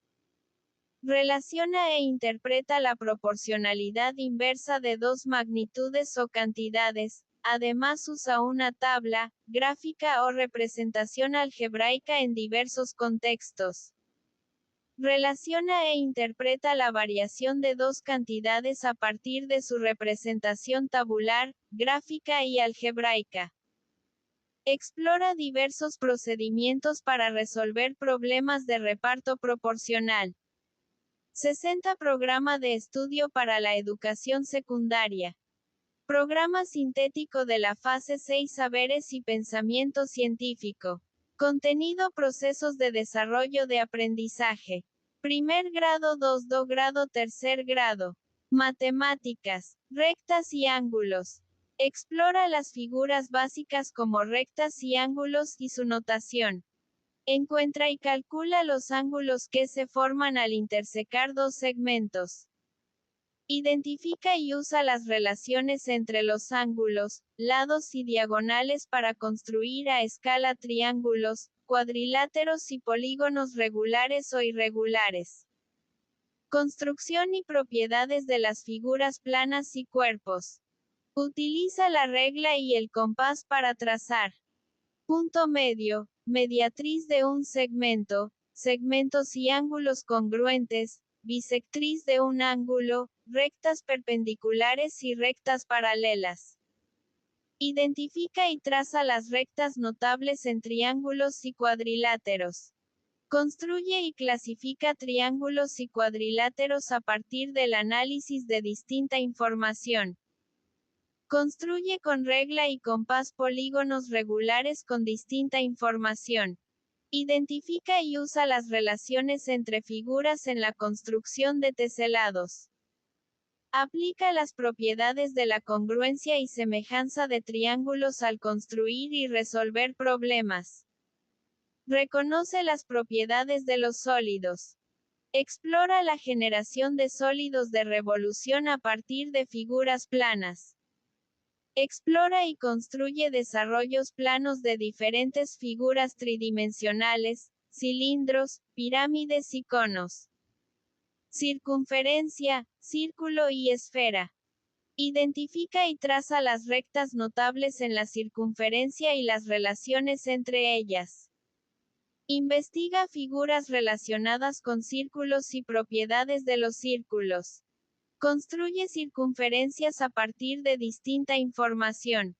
Relaciona e interpreta la proporcionalidad inversa de dos magnitudes o cantidades. Además usa una tabla, gráfica o representación algebraica en diversos contextos. Relaciona e interpreta la variación de dos cantidades a partir de su representación tabular, gráfica y algebraica. Explora diversos procedimientos para resolver problemas de reparto proporcional. 60 Programa de estudio para la educación secundaria. Programa sintético de la fase 6 Saberes y pensamiento científico. Contenido Procesos de desarrollo de aprendizaje. Primer grado 2 grado tercer grado. Matemáticas. Rectas y ángulos. Explora las figuras básicas como rectas y ángulos y su notación. Encuentra y calcula los ángulos que se forman al intersecar dos segmentos. Identifica y usa las relaciones entre los ángulos, lados y diagonales para construir a escala triángulos, cuadriláteros y polígonos regulares o irregulares. Construcción y propiedades de las figuras planas y cuerpos. Utiliza la regla y el compás para trazar. Punto medio, mediatriz de un segmento, segmentos y ángulos congruentes, bisectriz de un ángulo, rectas perpendiculares y rectas paralelas. Identifica y traza las rectas notables en triángulos y cuadriláteros. Construye y clasifica triángulos y cuadriláteros a partir del análisis de distinta información. Construye con regla y compás polígonos regulares con distinta información. Identifica y usa las relaciones entre figuras en la construcción de teselados. Aplica las propiedades de la congruencia y semejanza de triángulos al construir y resolver problemas. Reconoce las propiedades de los sólidos. Explora la generación de sólidos de revolución a partir de figuras planas. Explora y construye desarrollos planos de diferentes figuras tridimensionales, cilindros, pirámides y conos. Circunferencia, círculo y esfera. Identifica y traza las rectas notables en la circunferencia y las relaciones entre ellas. Investiga figuras relacionadas con círculos y propiedades de los círculos. Construye circunferencias a partir de distinta información.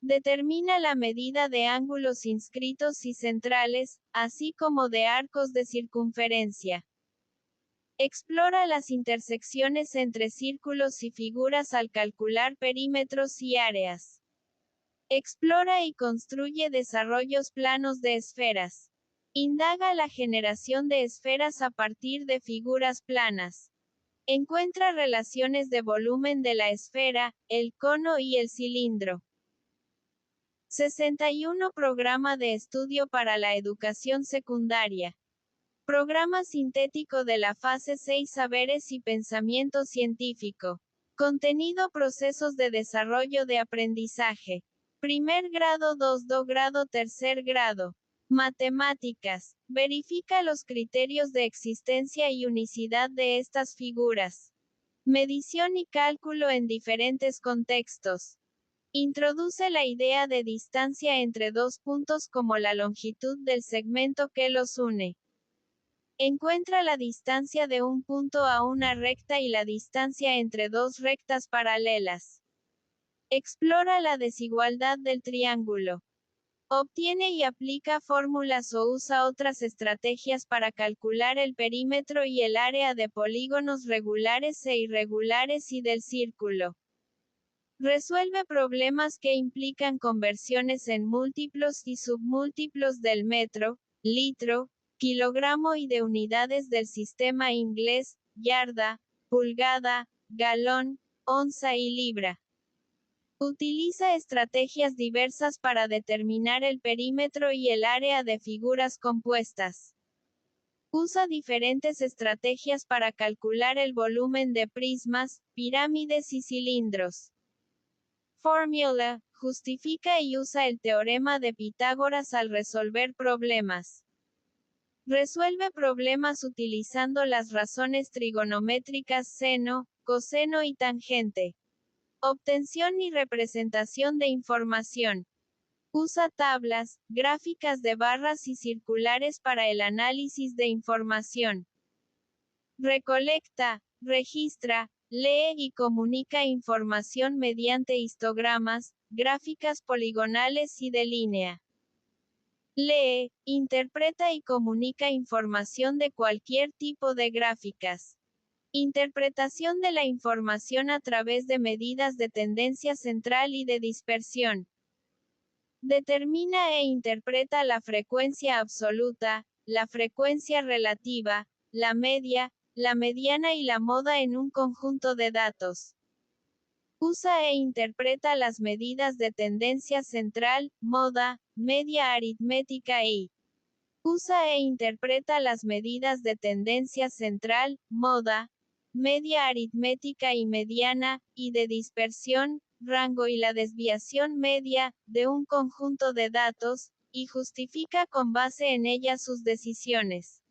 Determina la medida de ángulos inscritos y centrales, así como de arcos de circunferencia. Explora las intersecciones entre círculos y figuras al calcular perímetros y áreas. Explora y construye desarrollos planos de esferas. Indaga la generación de esferas a partir de figuras planas. Encuentra relaciones de volumen de la esfera, el cono y el cilindro. 61 Programa de estudio para la educación secundaria. Programa sintético de la fase 6 Saberes y pensamiento científico. Contenido Procesos de desarrollo de aprendizaje. Primer grado 2 grado tercer grado. Matemáticas. Verifica los criterios de existencia y unicidad de estas figuras. Medición y cálculo en diferentes contextos. Introduce la idea de distancia entre dos puntos como la longitud del segmento que los une. Encuentra la distancia de un punto a una recta y la distancia entre dos rectas paralelas. Explora la desigualdad del triángulo. Obtiene y aplica fórmulas o usa otras estrategias para calcular el perímetro y el área de polígonos regulares e irregulares y del círculo. Resuelve problemas que implican conversiones en múltiplos y submúltiplos del metro, litro, kilogramo y de unidades del sistema inglés, yarda, pulgada, galón, onza y libra. Utiliza estrategias diversas para determinar el perímetro y el área de figuras compuestas. Usa diferentes estrategias para calcular el volumen de prismas, pirámides y cilindros. Fórmula, justifica y usa el teorema de Pitágoras al resolver problemas. Resuelve problemas utilizando las razones trigonométricas seno, coseno y tangente. Obtención y representación de información. Usa tablas, gráficas de barras y circulares para el análisis de información. Recolecta, registra, lee y comunica información mediante histogramas, gráficas poligonales y de línea. Lee, interpreta y comunica información de cualquier tipo de gráficas. Interpretación de la información a través de medidas de tendencia central y de dispersión. Determina e interpreta la frecuencia absoluta, la frecuencia relativa, la media, la mediana y la moda en un conjunto de datos. Usa e interpreta las medidas de tendencia central, moda, media aritmética y usa e interpreta las medidas de tendencia central, moda, media aritmética y mediana, y de dispersión, rango y la desviación media, de un conjunto de datos, y justifica con base en ellas sus decisiones.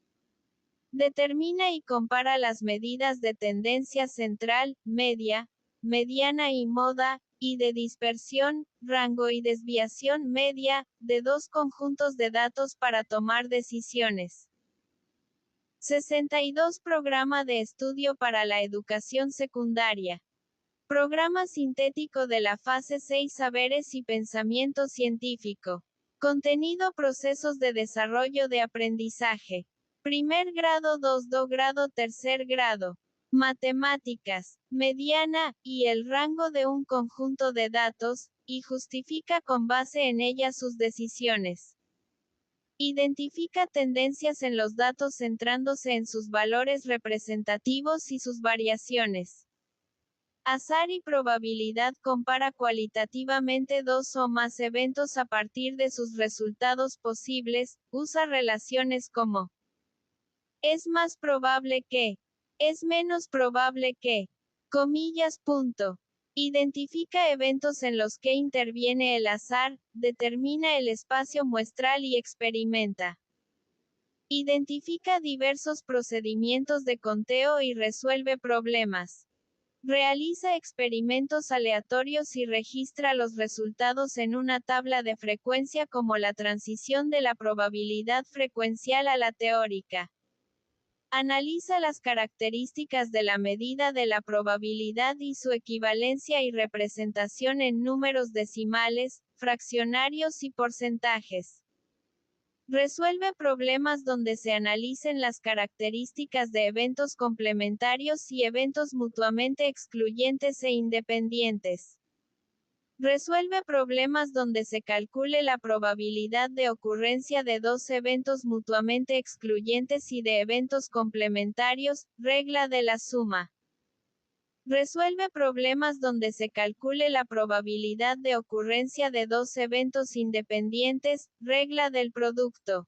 Determina y compara las medidas de tendencia central, media, mediana y moda, y de dispersión, rango y desviación media, de dos conjuntos de datos para tomar decisiones. 62 Programa de estudio para la educación secundaria. Programa sintético de la fase 6 Saberes y pensamiento científico. Contenido Procesos de desarrollo de aprendizaje. Primer grado 2 grado tercer grado. Matemáticas, mediana, y el rango de un conjunto de datos, y justifica con base en ellas sus decisiones. Identifica tendencias en los datos centrándose en sus valores representativos y sus variaciones. Azar y probabilidad compara cualitativamente dos o más eventos a partir de sus resultados posibles, usa relaciones como es más probable que, es menos probable que, comillas. Identifica eventos en los que interviene el azar, determina el espacio muestral y experimenta. Identifica diversos procedimientos de conteo y resuelve problemas. Realiza experimentos aleatorios y registra los resultados en una tabla de frecuencia como la transición de la probabilidad frecuencial a la teórica. Analiza las características de la medida de la probabilidad y su equivalencia y representación en números decimales, fraccionarios y porcentajes. Resuelve problemas donde se analicen las características de eventos complementarios y eventos mutuamente excluyentes e independientes. Resuelve problemas donde se calcule la probabilidad de ocurrencia de dos eventos mutuamente excluyentes y de eventos complementarios, regla de la suma. Resuelve problemas donde se calcule la probabilidad de ocurrencia de dos eventos independientes, regla del producto.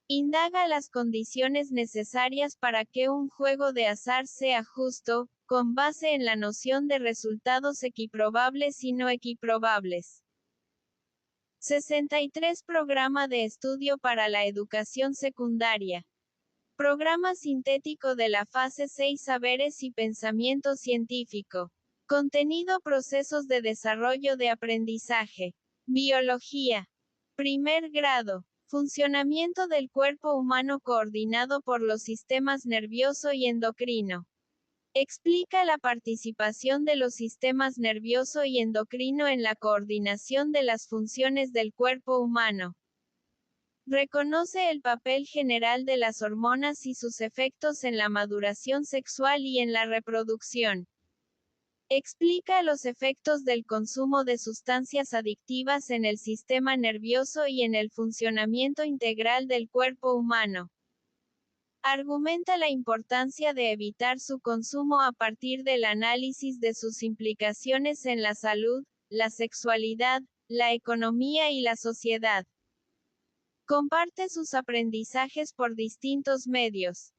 Indaga las condiciones necesarias para que un juego de azar sea justo, con base en la noción de resultados equiprobables y no equiprobables. 63 Programa de estudio para la educación secundaria. Programa sintético de la fase 6 Saberes y pensamiento científico. Contenido Procesos de desarrollo de aprendizaje. Biología. Primer grado. Funcionamiento del cuerpo humano coordinado por los sistemas nervioso y endocrino. Explica la participación de los sistemas nervioso y endocrino en la coordinación de las funciones del cuerpo humano. Reconoce el papel general de las hormonas y sus efectos en la maduración sexual y en la reproducción. Explica los efectos del consumo de sustancias adictivas en el sistema nervioso y en el funcionamiento integral del cuerpo humano. Argumenta la importancia de evitar su consumo a partir del análisis de sus implicaciones en la salud, la sexualidad, la economía y la sociedad. Comparte sus aprendizajes por distintos medios.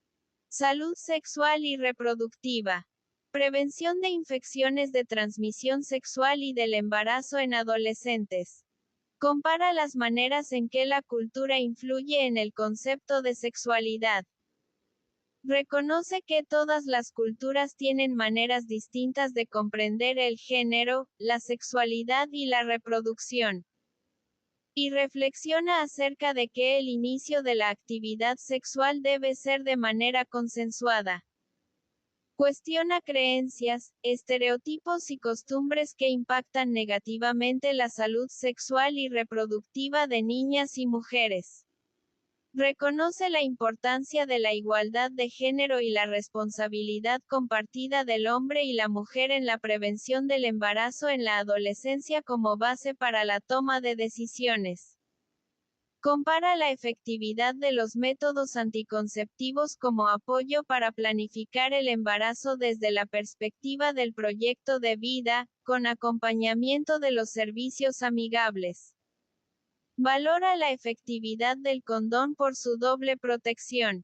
Salud sexual y reproductiva. Prevención de infecciones de transmisión sexual y del embarazo en adolescentes. Compara las maneras en que la cultura influye en el concepto de sexualidad. Reconoce que todas las culturas tienen maneras distintas de comprender el género, la sexualidad y la reproducción. Y reflexiona acerca de que el inicio de la actividad sexual debe ser de manera consensuada. Cuestiona creencias, estereotipos y costumbres que impactan negativamente la salud sexual y reproductiva de niñas y mujeres. Reconoce la importancia de la igualdad de género y la responsabilidad compartida del hombre y la mujer en la prevención del embarazo en la adolescencia como base para la toma de decisiones. Compara la efectividad de los métodos anticonceptivos como apoyo para planificar el embarazo desde la perspectiva del proyecto de vida, con acompañamiento de los servicios amigables. Valora la efectividad del condón por su doble protección.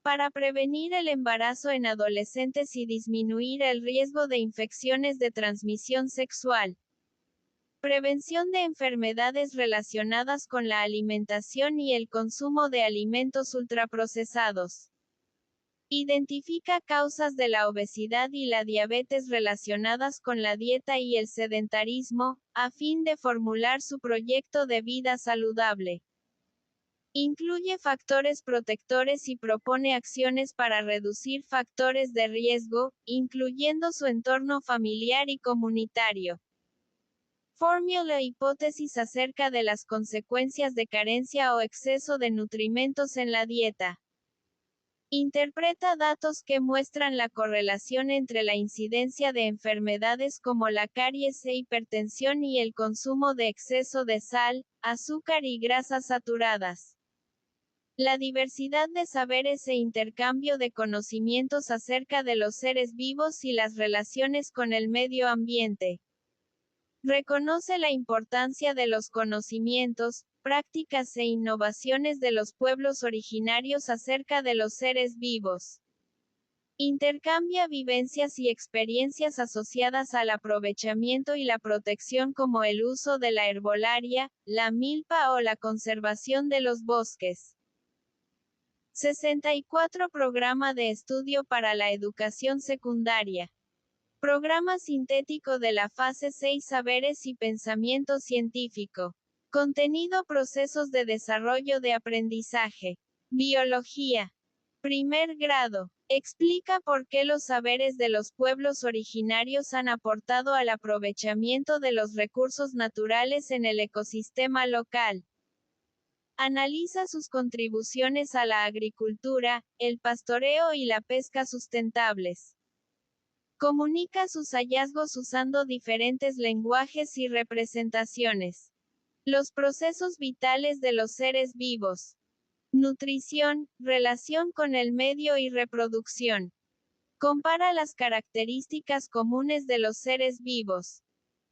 Para prevenir el embarazo en adolescentes y disminuir el riesgo de infecciones de transmisión sexual. Prevención de enfermedades relacionadas con la alimentación y el consumo de alimentos ultraprocesados. Identifica causas de la obesidad y la diabetes relacionadas con la dieta y el sedentarismo, a fin de formular su proyecto de vida saludable. Incluye factores protectores y propone acciones para reducir factores de riesgo, incluyendo su entorno familiar y comunitario. Formula hipótesis acerca de las consecuencias de carencia o exceso de nutrimentos en la dieta. Interpreta datos que muestran la correlación entre la incidencia de enfermedades como la caries e hipertensión y el consumo de exceso de sal, azúcar y grasas saturadas. La diversidad de saberes e intercambio de conocimientos acerca de los seres vivos y las relaciones con el medio ambiente. Reconoce la importancia de los conocimientos, prácticas e innovaciones de los pueblos originarios acerca de los seres vivos. Intercambia vivencias y experiencias asociadas al aprovechamiento y la protección como el uso de la herbolaria, la milpa o la conservación de los bosques. 64 Programa de estudio para la educación secundaria. Programa sintético de la fase 6 Saberes y pensamiento científico. Contenido Procesos de desarrollo de aprendizaje. Biología. Primer grado. Explica por qué los saberes de los pueblos originarios han aportado al aprovechamiento de los recursos naturales en el ecosistema local. Analiza sus contribuciones a la agricultura, el pastoreo y la pesca sustentables. Comunica sus hallazgos usando diferentes lenguajes y representaciones. Los procesos vitales de los seres vivos. Nutrición, relación con el medio y reproducción. Compara las características comunes de los seres vivos.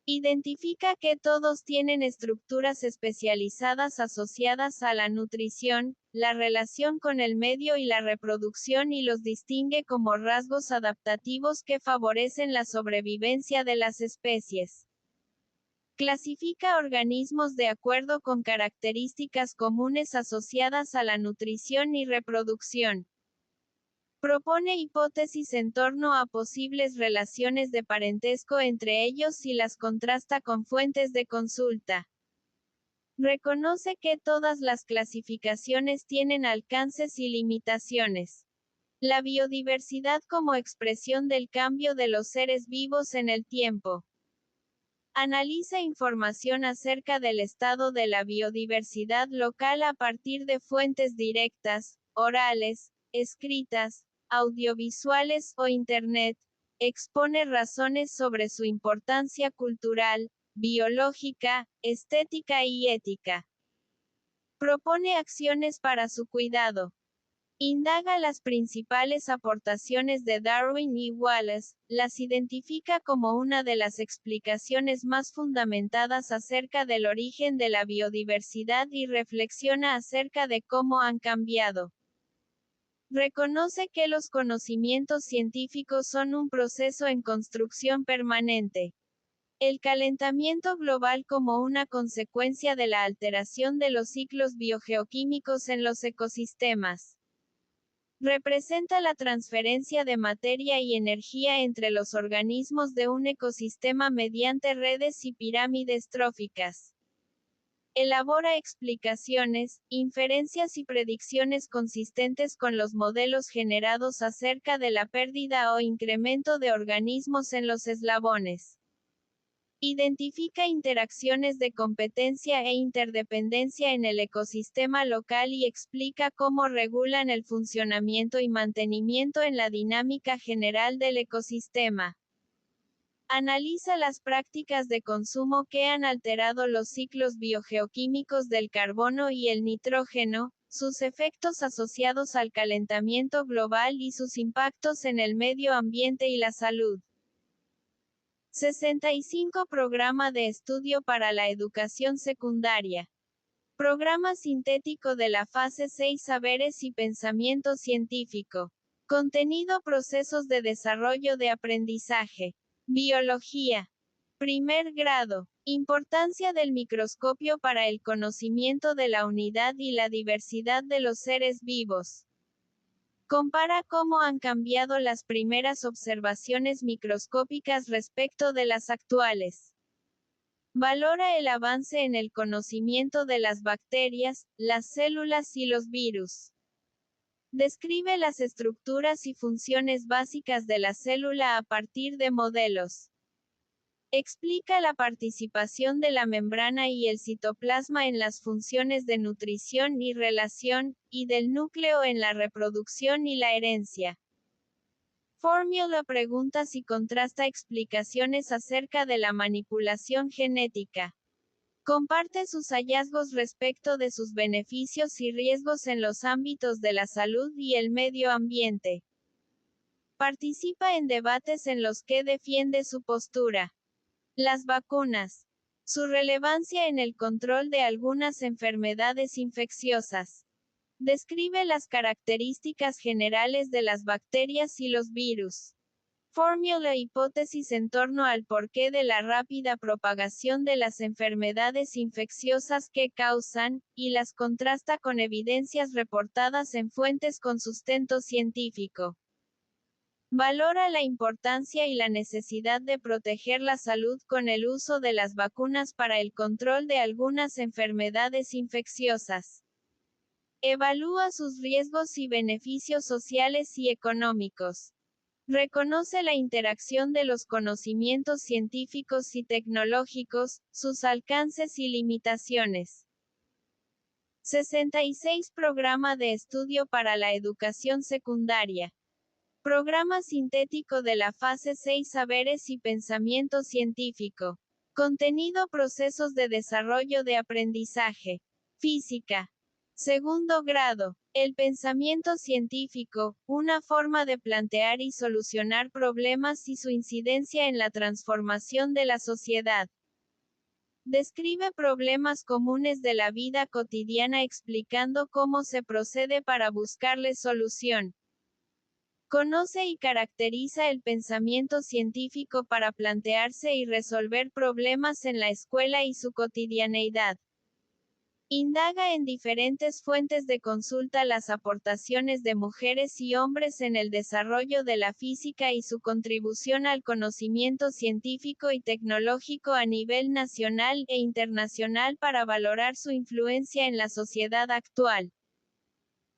Identifica que todos tienen estructuras especializadas asociadas a la nutrición, la relación con el medio y la reproducción y los distingue como rasgos adaptativos que favorecen la sobrevivencia de las especies. Clasifica organismos de acuerdo con características comunes asociadas a la nutrición y reproducción. Propone hipótesis en torno a posibles relaciones de parentesco entre ellos y las contrasta con fuentes de consulta. Reconoce que todas las clasificaciones tienen alcances y limitaciones. La biodiversidad como expresión del cambio de los seres vivos en el tiempo. Analiza información acerca del estado de la biodiversidad local a partir de fuentes directas, orales, escritas, audiovisuales o Internet. Expone razones sobre su importancia cultural, biológica, estética y ética. Propone acciones para su cuidado. Indaga las principales aportaciones de Darwin y Wallace, las identifica como una de las explicaciones más fundamentadas acerca del origen de la biodiversidad y reflexiona acerca de cómo han cambiado. Reconoce que los conocimientos científicos son un proceso en construcción permanente. El calentamiento global como una consecuencia de la alteración de los ciclos biogeoquímicos en los ecosistemas. Representa la transferencia de materia y energía entre los organismos de un ecosistema mediante redes y pirámides tróficas. Elabora explicaciones, inferencias y predicciones consistentes con los modelos generados acerca de la pérdida o incremento de organismos en los eslabones. Identifica interacciones de competencia e interdependencia en el ecosistema local y explica cómo regulan el funcionamiento y mantenimiento en la dinámica general del ecosistema. Analiza las prácticas de consumo que han alterado los ciclos biogeoquímicos del carbono y el nitrógeno, sus efectos asociados al calentamiento global y sus impactos en el medio ambiente y la salud. 65 Programa de estudio para la educación secundaria. Programa sintético de la fase 6 Saberes y pensamiento científico. Contenido Procesos de desarrollo de aprendizaje. Biología. Primer grado. Importancia del microscopio para el conocimiento de la unidad y la diversidad de los seres vivos. Compara cómo han cambiado las primeras observaciones microscópicas respecto de las actuales. Valora el avance en el conocimiento de las bacterias, las células y los virus. Describe las estructuras y funciones básicas de la célula a partir de modelos. Explica la participación de la membrana y el citoplasma en las funciones de nutrición y relación, y del núcleo en la reproducción y la herencia. Formula preguntas y contrasta explicaciones acerca de la manipulación genética. Comparte sus hallazgos respecto de sus beneficios y riesgos en los ámbitos de la salud y el medio ambiente. Participa en debates en los que defiende su postura. Las vacunas. Su relevancia en el control de algunas enfermedades infecciosas. Describe las características generales de las bacterias y los virus. Formula hipótesis en torno al porqué de la rápida propagación de las enfermedades infecciosas que causan, y las contrasta con evidencias reportadas en fuentes con sustento científico. Valora la importancia y la necesidad de proteger la salud con el uso de las vacunas para el control de algunas enfermedades infecciosas. Evalúa sus riesgos y beneficios sociales y económicos. Reconoce la interacción de los conocimientos científicos y tecnológicos, sus alcances y limitaciones. 66 Programa de estudio para la educación secundaria. Programa sintético de la fase 6 Saberes y pensamiento científico. Contenido Procesos de desarrollo de aprendizaje. Física. Segundo grado. El pensamiento científico, una forma de plantear y solucionar problemas y su incidencia en la transformación de la sociedad. Describe problemas comunes de la vida cotidiana explicando cómo se procede para buscarles solución. Conoce y caracteriza el pensamiento científico para plantearse y resolver problemas en la escuela y su cotidianeidad. Indaga en diferentes fuentes de consulta las aportaciones de mujeres y hombres en el desarrollo de la física y su contribución al conocimiento científico y tecnológico a nivel nacional e internacional para valorar su influencia en la sociedad actual.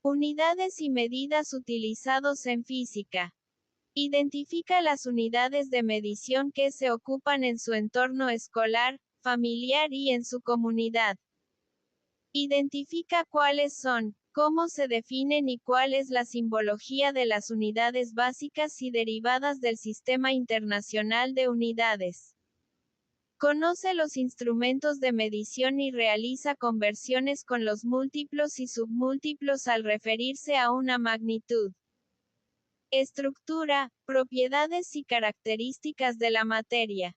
Unidades y medidas utilizados en física. Identifica las unidades de medición que se ocupan en su entorno escolar, familiar y en su comunidad. Identifica cuáles son, cómo se definen y cuál es la simbología de las unidades básicas y derivadas del Sistema Internacional de Unidades. Conoce los instrumentos de medición y realiza conversiones con los múltiplos y submúltiplos al referirse a una magnitud. Estructura, propiedades y características de la materia.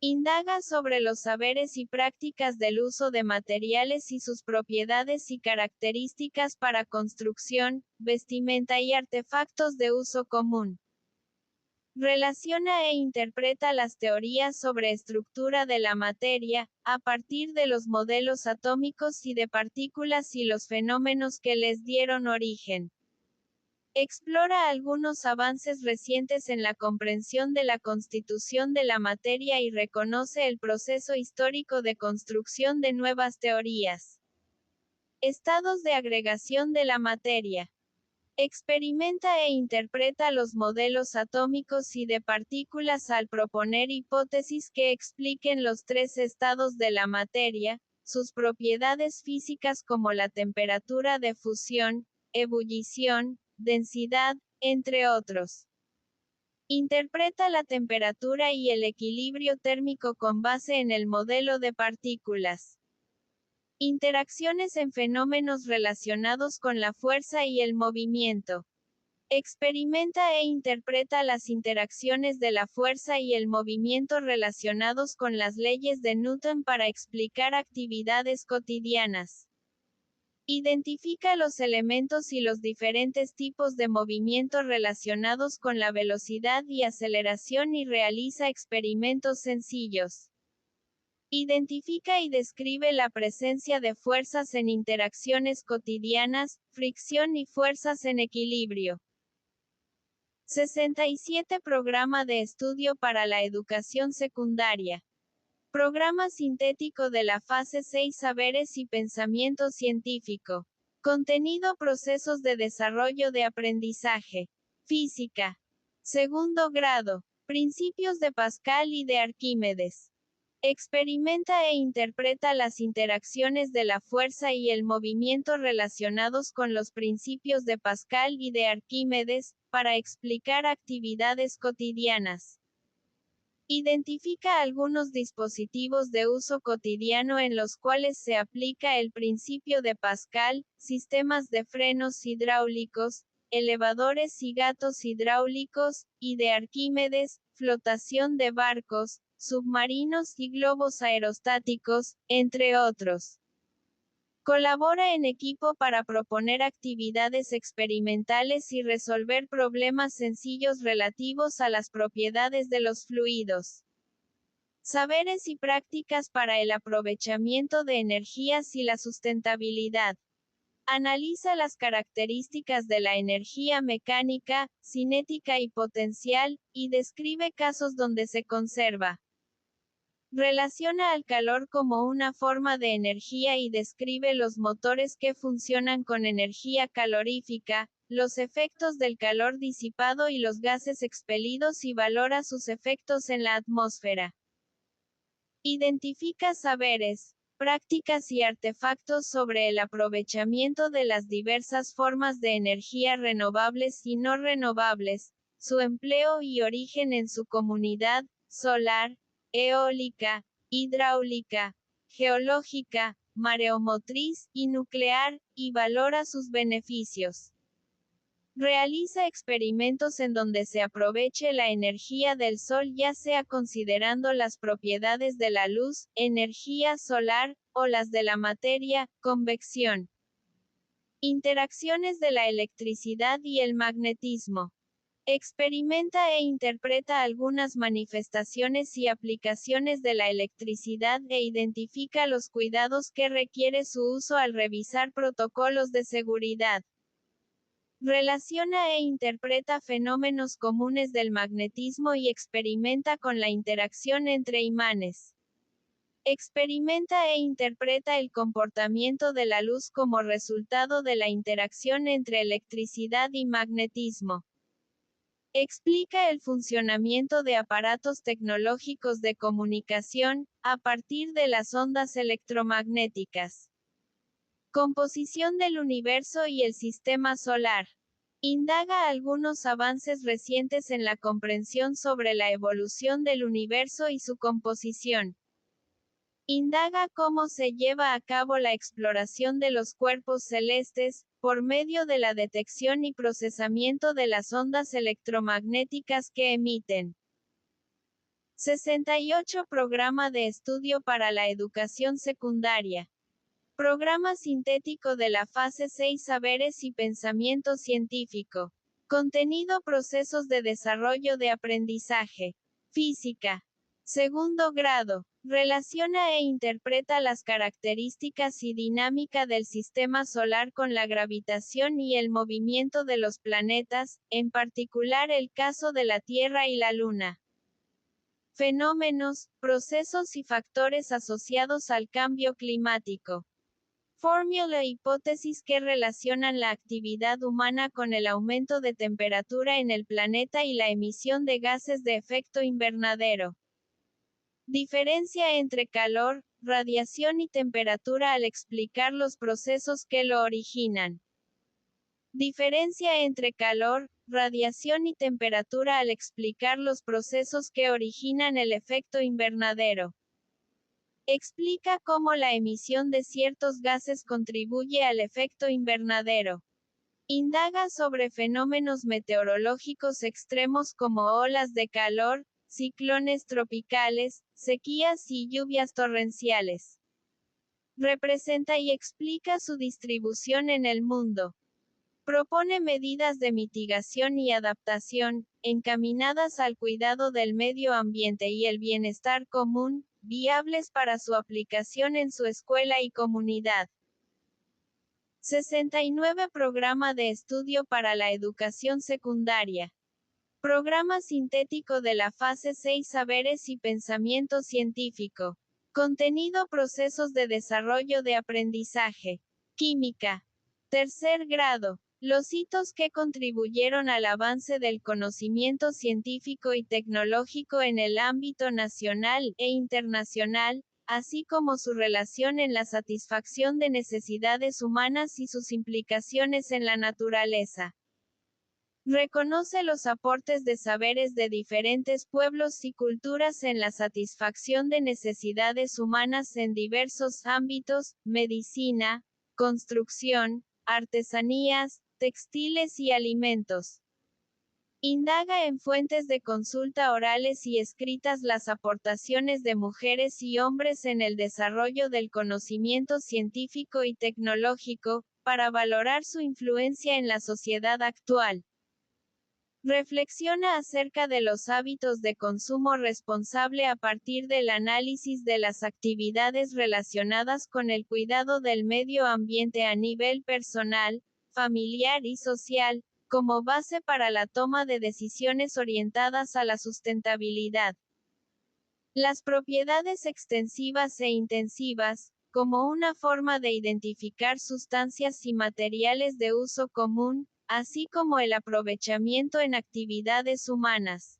Indaga sobre los saberes y prácticas del uso de materiales y sus propiedades y características para construcción, vestimenta y artefactos de uso común. Relaciona e interpreta las teorías sobre estructura de la materia, a partir de los modelos atómicos y de partículas y los fenómenos que les dieron origen. Explora algunos avances recientes en la comprensión de la constitución de la materia y reconoce el proceso histórico de construcción de nuevas teorías. Estados de agregación de la materia. Experimenta e interpreta los modelos atómicos y de partículas al proponer hipótesis que expliquen los tres estados de la materia, sus propiedades físicas como la temperatura de fusión, ebullición, densidad, entre otros. Interpreta la temperatura y el equilibrio térmico con base en el modelo de partículas. Interacciones en fenómenos relacionados con la fuerza y el movimiento. Experimenta e interpreta las interacciones de la fuerza y el movimiento relacionados con las leyes de Newton para explicar actividades cotidianas. Identifica los elementos y los diferentes tipos de movimiento relacionados con la velocidad y aceleración y realiza experimentos sencillos. Identifica y describe la presencia de fuerzas en interacciones cotidianas, fricción y fuerzas en equilibrio. 67 Programa de estudio para la educación secundaria. Programa sintético de la fase 6 Saberes y pensamiento científico. Contenido Procesos de desarrollo de aprendizaje. Física. Segundo grado. Principios de Pascal y de Arquímedes. Experimenta e interpreta las interacciones de la fuerza y el movimiento relacionados con los principios de Pascal y de Arquímedes, para explicar actividades cotidianas. Identifica algunos dispositivos de uso cotidiano en los cuales se aplica el principio de Pascal, sistemas de frenos hidráulicos, elevadores y gatos hidráulicos, y de Arquímedes, flotación de barcos, submarinos y globos aerostáticos, entre otros. Colabora en equipo para proponer actividades experimentales y resolver problemas sencillos relativos a las propiedades de los fluidos. Saberes y prácticas para el aprovechamiento de energías y la sustentabilidad. Analiza las características de la energía mecánica, cinética y potencial, y describe casos donde se conserva. Relaciona al calor como una forma de energía y describe los motores que funcionan con energía calorífica, los efectos del calor disipado y los gases expelidos y valora sus efectos en la atmósfera. Identifica saberes, prácticas y artefactos sobre el aprovechamiento de las diversas formas de energía renovables y no renovables, su empleo y origen en su comunidad, solar, eólica, hidráulica, geológica, mareomotriz y nuclear, y valora sus beneficios. Realiza experimentos en donde se aproveche la energía del sol, ya sea considerando las propiedades de la luz, energía solar, o las de la materia, convección. Interacciones de la electricidad y el magnetismo. Experimenta e interpreta algunas manifestaciones y aplicaciones de la electricidad e identifica los cuidados que requiere su uso al revisar protocolos de seguridad. Relaciona e interpreta fenómenos comunes del magnetismo y experimenta con la interacción entre imanes. Experimenta e interpreta el comportamiento de la luz como resultado de la interacción entre electricidad y magnetismo. Explica el funcionamiento de aparatos tecnológicos de comunicación, a partir de las ondas electromagnéticas. Composición del universo y el sistema solar. Indaga algunos avances recientes en la comprensión sobre la evolución del universo y su composición. Indaga cómo se lleva a cabo la exploración de los cuerpos celestes, por medio de la detección y procesamiento de las ondas electromagnéticas que emiten. 68 Programa de estudio para la educación secundaria. Programa sintético de la fase 6 Saberes y pensamiento científico. Contenido Procesos de desarrollo de aprendizaje. Física. Segundo grado. Relaciona e interpreta las características y dinámica del sistema solar con la gravitación y el movimiento de los planetas, en particular el caso de la Tierra y la Luna. Fenómenos, procesos y factores asociados al cambio climático. Fórmula hipótesis que relacionan la actividad humana con el aumento de temperatura en el planeta y la emisión de gases de efecto invernadero. Diferencia entre calor, radiación y temperatura al explicar los procesos que lo originan. Diferencia entre calor, radiación y temperatura al explicar los procesos que originan el efecto invernadero. Explica cómo la emisión de ciertos gases contribuye al efecto invernadero. Indaga sobre fenómenos meteorológicos extremos como olas de calor, ciclones tropicales, sequías y lluvias torrenciales. Representa y explica su distribución en el mundo. Propone medidas de mitigación y adaptación, encaminadas al cuidado del medio ambiente y el bienestar común, viables para su aplicación en su escuela y comunidad. 69 Programa de estudio para la educación secundaria. Programa sintético de la fase 6 Saberes y pensamiento científico. Contenido Procesos de desarrollo de aprendizaje. Química. Tercer grado. Los hitos que contribuyeron al avance del conocimiento científico y tecnológico en el ámbito nacional e internacional, así como su relación en la satisfacción de necesidades humanas y sus implicaciones en la naturaleza. Reconoce los aportes de saberes de diferentes pueblos y culturas en la satisfacción de necesidades humanas en diversos ámbitos: medicina, construcción, artesanías, textiles y alimentos. Indaga en fuentes de consulta orales y escritas las aportaciones de mujeres y hombres en el desarrollo del conocimiento científico y tecnológico, para valorar su influencia en la sociedad actual. Reflexiona acerca de los hábitos de consumo responsable a partir del análisis de las actividades relacionadas con el cuidado del medio ambiente a nivel personal, familiar y social, como base para la toma de decisiones orientadas a la sustentabilidad. Las propiedades extensivas e intensivas, como una forma de identificar sustancias y materiales de uso común, así como el aprovechamiento en actividades humanas.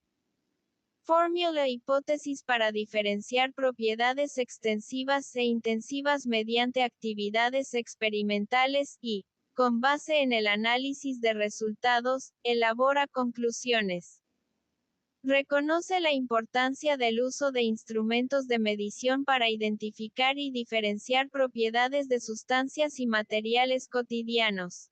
Fórmula hipótesis para diferenciar propiedades extensivas e intensivas mediante actividades experimentales y, con base en el análisis de resultados, elabora conclusiones. Reconoce la importancia del uso de instrumentos de medición para identificar y diferenciar propiedades de sustancias y materiales cotidianos.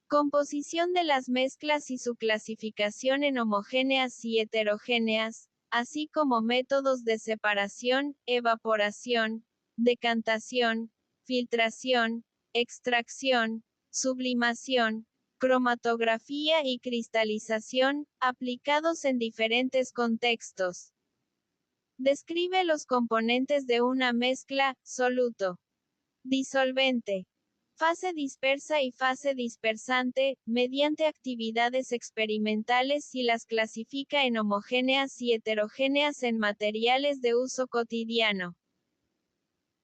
Composición de las mezclas y su clasificación en homogéneas y heterogéneas, así como métodos de separación, evaporación, decantación, filtración, extracción, sublimación, cromatografía y cristalización, aplicados en diferentes contextos. Describe los componentes de una mezcla, soluto, disolvente, fase dispersa y fase dispersante, mediante actividades experimentales y las clasifica en homogéneas y heterogéneas en materiales de uso cotidiano.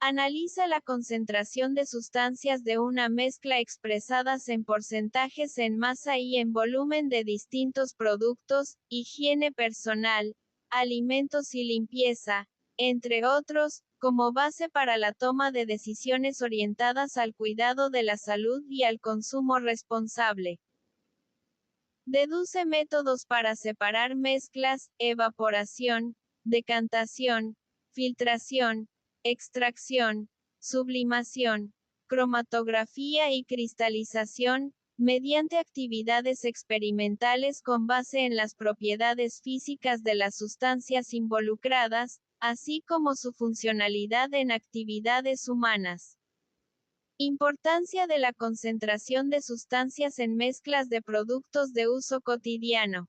Analiza la concentración de sustancias de una mezcla expresadas en porcentajes en masa y en volumen de distintos productos, higiene personal, alimentos y limpieza, entre otros, como base para la toma de decisiones orientadas al cuidado de la salud y al consumo responsable. Deduce métodos para separar mezclas, evaporación, decantación, filtración, extracción, sublimación, cromatografía y cristalización, mediante actividades experimentales con base en las propiedades físicas de las sustancias involucradas, así como su funcionalidad en actividades humanas. Importancia de la concentración de sustancias en mezclas de productos de uso cotidiano.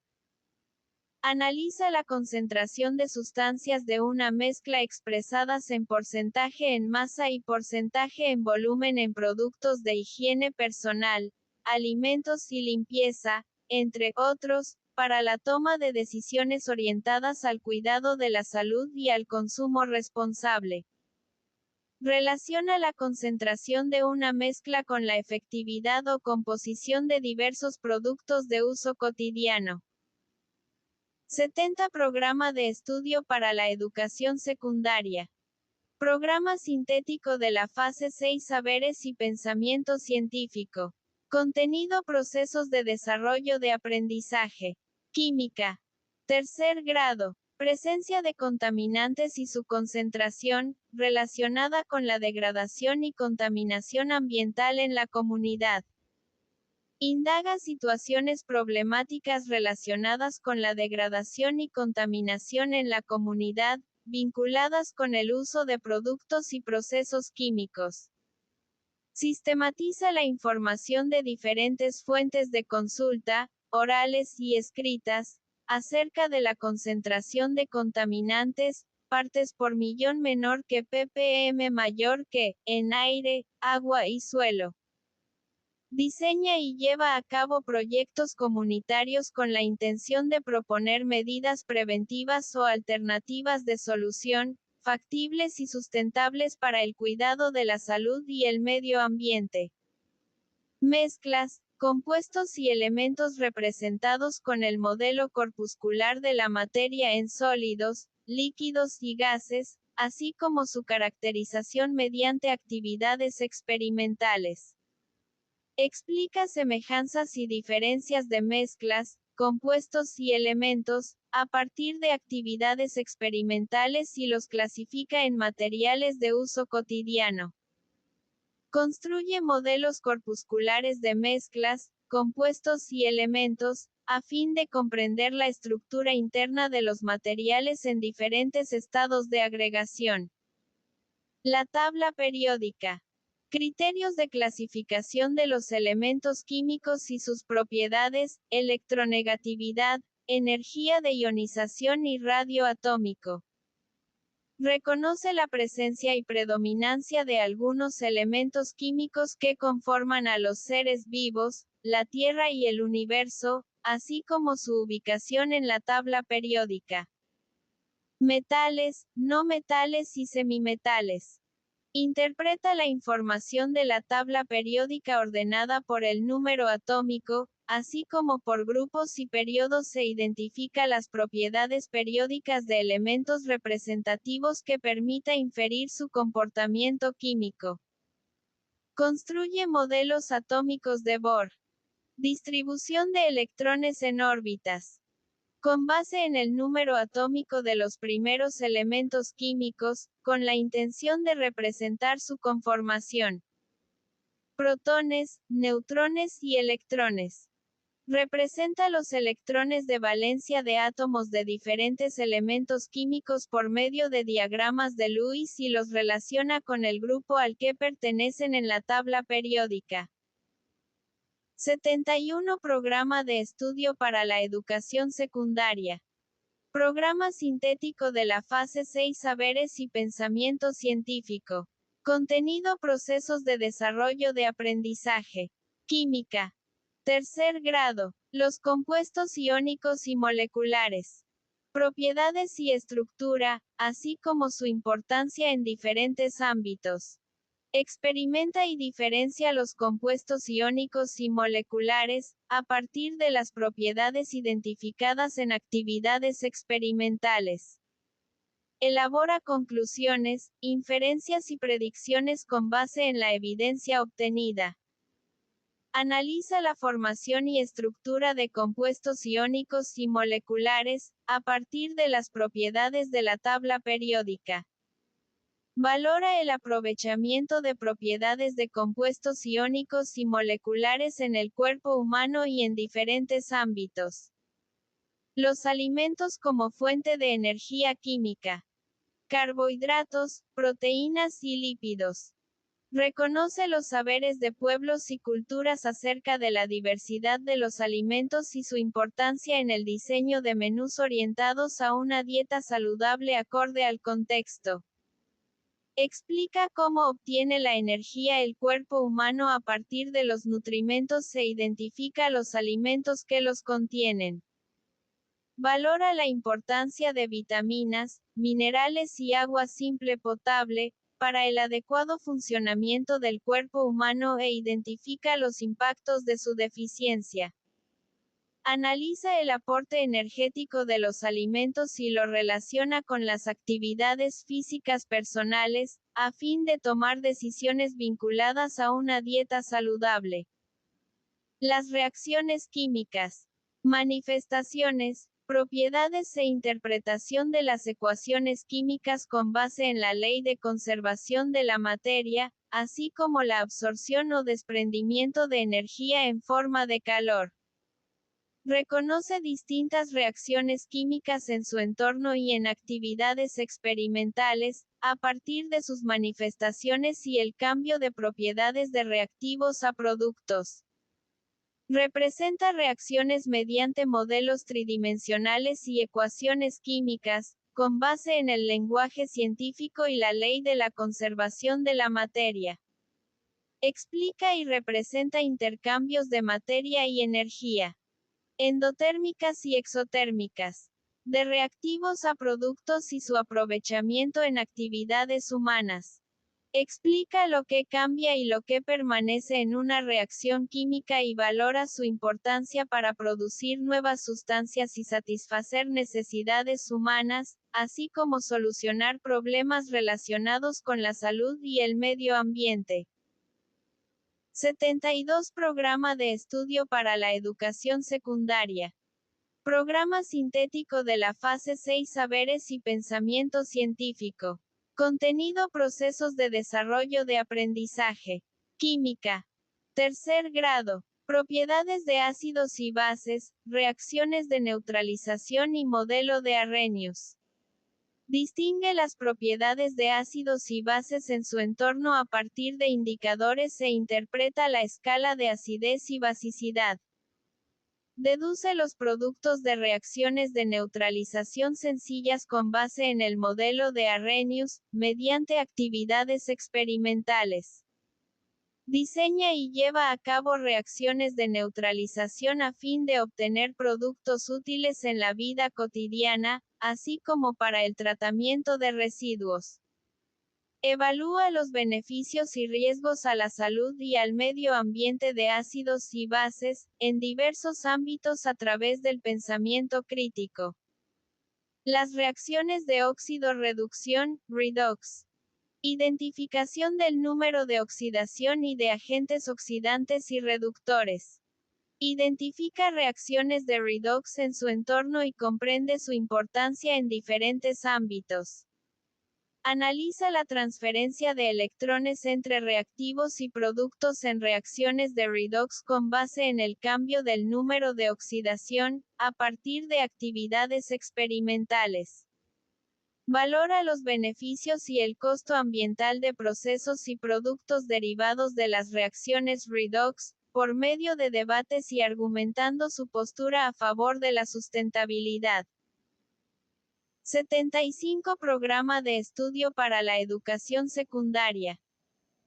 Analiza la concentración de sustancias de una mezcla expresadas en porcentaje en masa y porcentaje en volumen en productos de higiene personal, alimentos y limpieza, entre otros, para la toma de decisiones orientadas al cuidado de la salud y al consumo responsable. Relaciona la concentración de una mezcla con la efectividad o composición de diversos productos de uso cotidiano. 70 Programa de estudio para la educación secundaria. Programa sintético de la fase 6 Saberes y pensamiento científico. Contenido Procesos de desarrollo de aprendizaje. Química. Tercer grado. Presencia de contaminantes y su concentración, relacionada con la degradación y contaminación ambiental en la comunidad. Indaga situaciones problemáticas relacionadas con la degradación y contaminación en la comunidad, vinculadas con el uso de productos y procesos químicos. Sistematiza la información de diferentes fuentes de consulta, orales y escritas, acerca de la concentración de contaminantes, partes por millón menor que ppm mayor que, en aire, agua y suelo. Diseña y lleva a cabo proyectos comunitarios con la intención de proponer medidas preventivas o alternativas de solución, factibles y sustentables para el cuidado de la salud y el medio ambiente. Mezclas, compuestos y elementos representados con el modelo corpuscular de la materia en sólidos, líquidos y gases, así como su caracterización mediante actividades experimentales. Explica semejanzas y diferencias de mezclas, compuestos y elementos, a partir de actividades experimentales y los clasifica en materiales de uso cotidiano. Construye modelos corpusculares de mezclas, compuestos y elementos, a fin de comprender la estructura interna de los materiales en diferentes estados de agregación. La tabla periódica. Criterios de clasificación de los elementos químicos y sus propiedades, electronegatividad, energía de ionización y radio atómico. Reconoce la presencia y predominancia de algunos elementos químicos que conforman a los seres vivos, la Tierra y el universo, así como su ubicación en la tabla periódica. Metales, no metales y semimetales. Interpreta la información de la tabla periódica ordenada por el número atómico, así como por grupos y periodos e identifica las propiedades periódicas de elementos representativos que permita inferir su comportamiento químico. Construye modelos atómicos de Bohr. Distribución de electrones en órbitas. con base en el número atómico de los primeros elementos químicos, con la intención de representar su conformación. Protones, neutrones y electrones. Representa los electrones de valencia de átomos de diferentes elementos químicos por medio de diagramas de Lewis y los relaciona con el grupo al que pertenecen en la tabla periódica. 71 Programa de estudio para la educación secundaria. Programa sintético de la fase 6 Saberes y pensamiento científico. Contenido Procesos de desarrollo de aprendizaje. Química. Tercer grado. Los compuestos iónicos y moleculares. Propiedades y estructura, así como su importancia en diferentes ámbitos. Experimenta y diferencia los compuestos iónicos y moleculares, a partir de las propiedades identificadas en actividades experimentales. Elabora conclusiones, inferencias y predicciones con base en la evidencia obtenida. Analiza la formación y estructura de compuestos iónicos y moleculares, a partir de las propiedades de la tabla periódica. Valora el aprovechamiento de propiedades de compuestos iónicos y moleculares en el cuerpo humano y en diferentes ámbitos. Los alimentos como fuente de energía química. Carbohidratos, proteínas y lípidos. Reconoce los saberes de pueblos y culturas acerca de la diversidad de los alimentos y su importancia en el diseño de menús orientados a una dieta saludable acorde al contexto. Explica cómo obtiene la energía el cuerpo humano a partir de los nutrimentos e identifica los alimentos que los contienen. Valora la importancia de vitaminas, minerales y agua simple potable, para el adecuado funcionamiento del cuerpo humano e identifica los impactos de su deficiencia. Analiza el aporte energético de los alimentos y lo relaciona con las actividades físicas personales, a fin de tomar decisiones vinculadas a una dieta saludable. Las reacciones químicas. Manifestaciones, propiedades e interpretación de las ecuaciones químicas con base en la ley de conservación de la materia, así como la absorción o desprendimiento de energía en forma de calor. Reconoce distintas reacciones químicas en su entorno y en actividades experimentales, a partir de sus manifestaciones y el cambio de propiedades de reactivos a productos. Representa reacciones mediante modelos tridimensionales y ecuaciones químicas, con base en el lenguaje científico y la ley de la conservación de la materia. Explica y representa intercambios de materia y energía. Endotérmicas y exotérmicas. De reactivos a productos y su aprovechamiento en actividades humanas. Explica lo que cambia y lo que permanece en una reacción química y valora su importancia para producir nuevas sustancias y satisfacer necesidades humanas, así como solucionar problemas relacionados con la salud y el medio ambiente. 72 Programa de estudio para la educación secundaria. Programa sintético de la fase 6 Saberes y pensamiento científico. Contenido Procesos de desarrollo de aprendizaje. Química. Tercer grado. Propiedades de ácidos y bases, reacciones de neutralización y modelo de Arrhenius. Distingue las propiedades de ácidos y bases en su entorno a partir de indicadores e interpreta la escala de acidez y basicidad. Deduce los productos de reacciones de neutralización sencillas con base en el modelo de Arrhenius, mediante actividades experimentales. Diseña y lleva a cabo reacciones de neutralización a fin de obtener productos útiles en la vida cotidiana, así como para el tratamiento de residuos. Evalúa los beneficios y riesgos a la salud y al medio ambiente de ácidos y bases, en diversos ámbitos a través del pensamiento crítico. Las reacciones de óxido-reducción, redox. Identificación del número de oxidación y de agentes oxidantes y reductores. Identifica reacciones de redox en su entorno y comprende su importancia en diferentes ámbitos. Analiza la transferencia de electrones entre reactivos y productos en reacciones de redox con base en el cambio del número de oxidación, a partir de actividades experimentales. Valora los beneficios y el costo ambiental de procesos y productos derivados de las reacciones redox, por medio de debates y argumentando su postura a favor de la sustentabilidad. 75 Programa de estudio para la educación secundaria.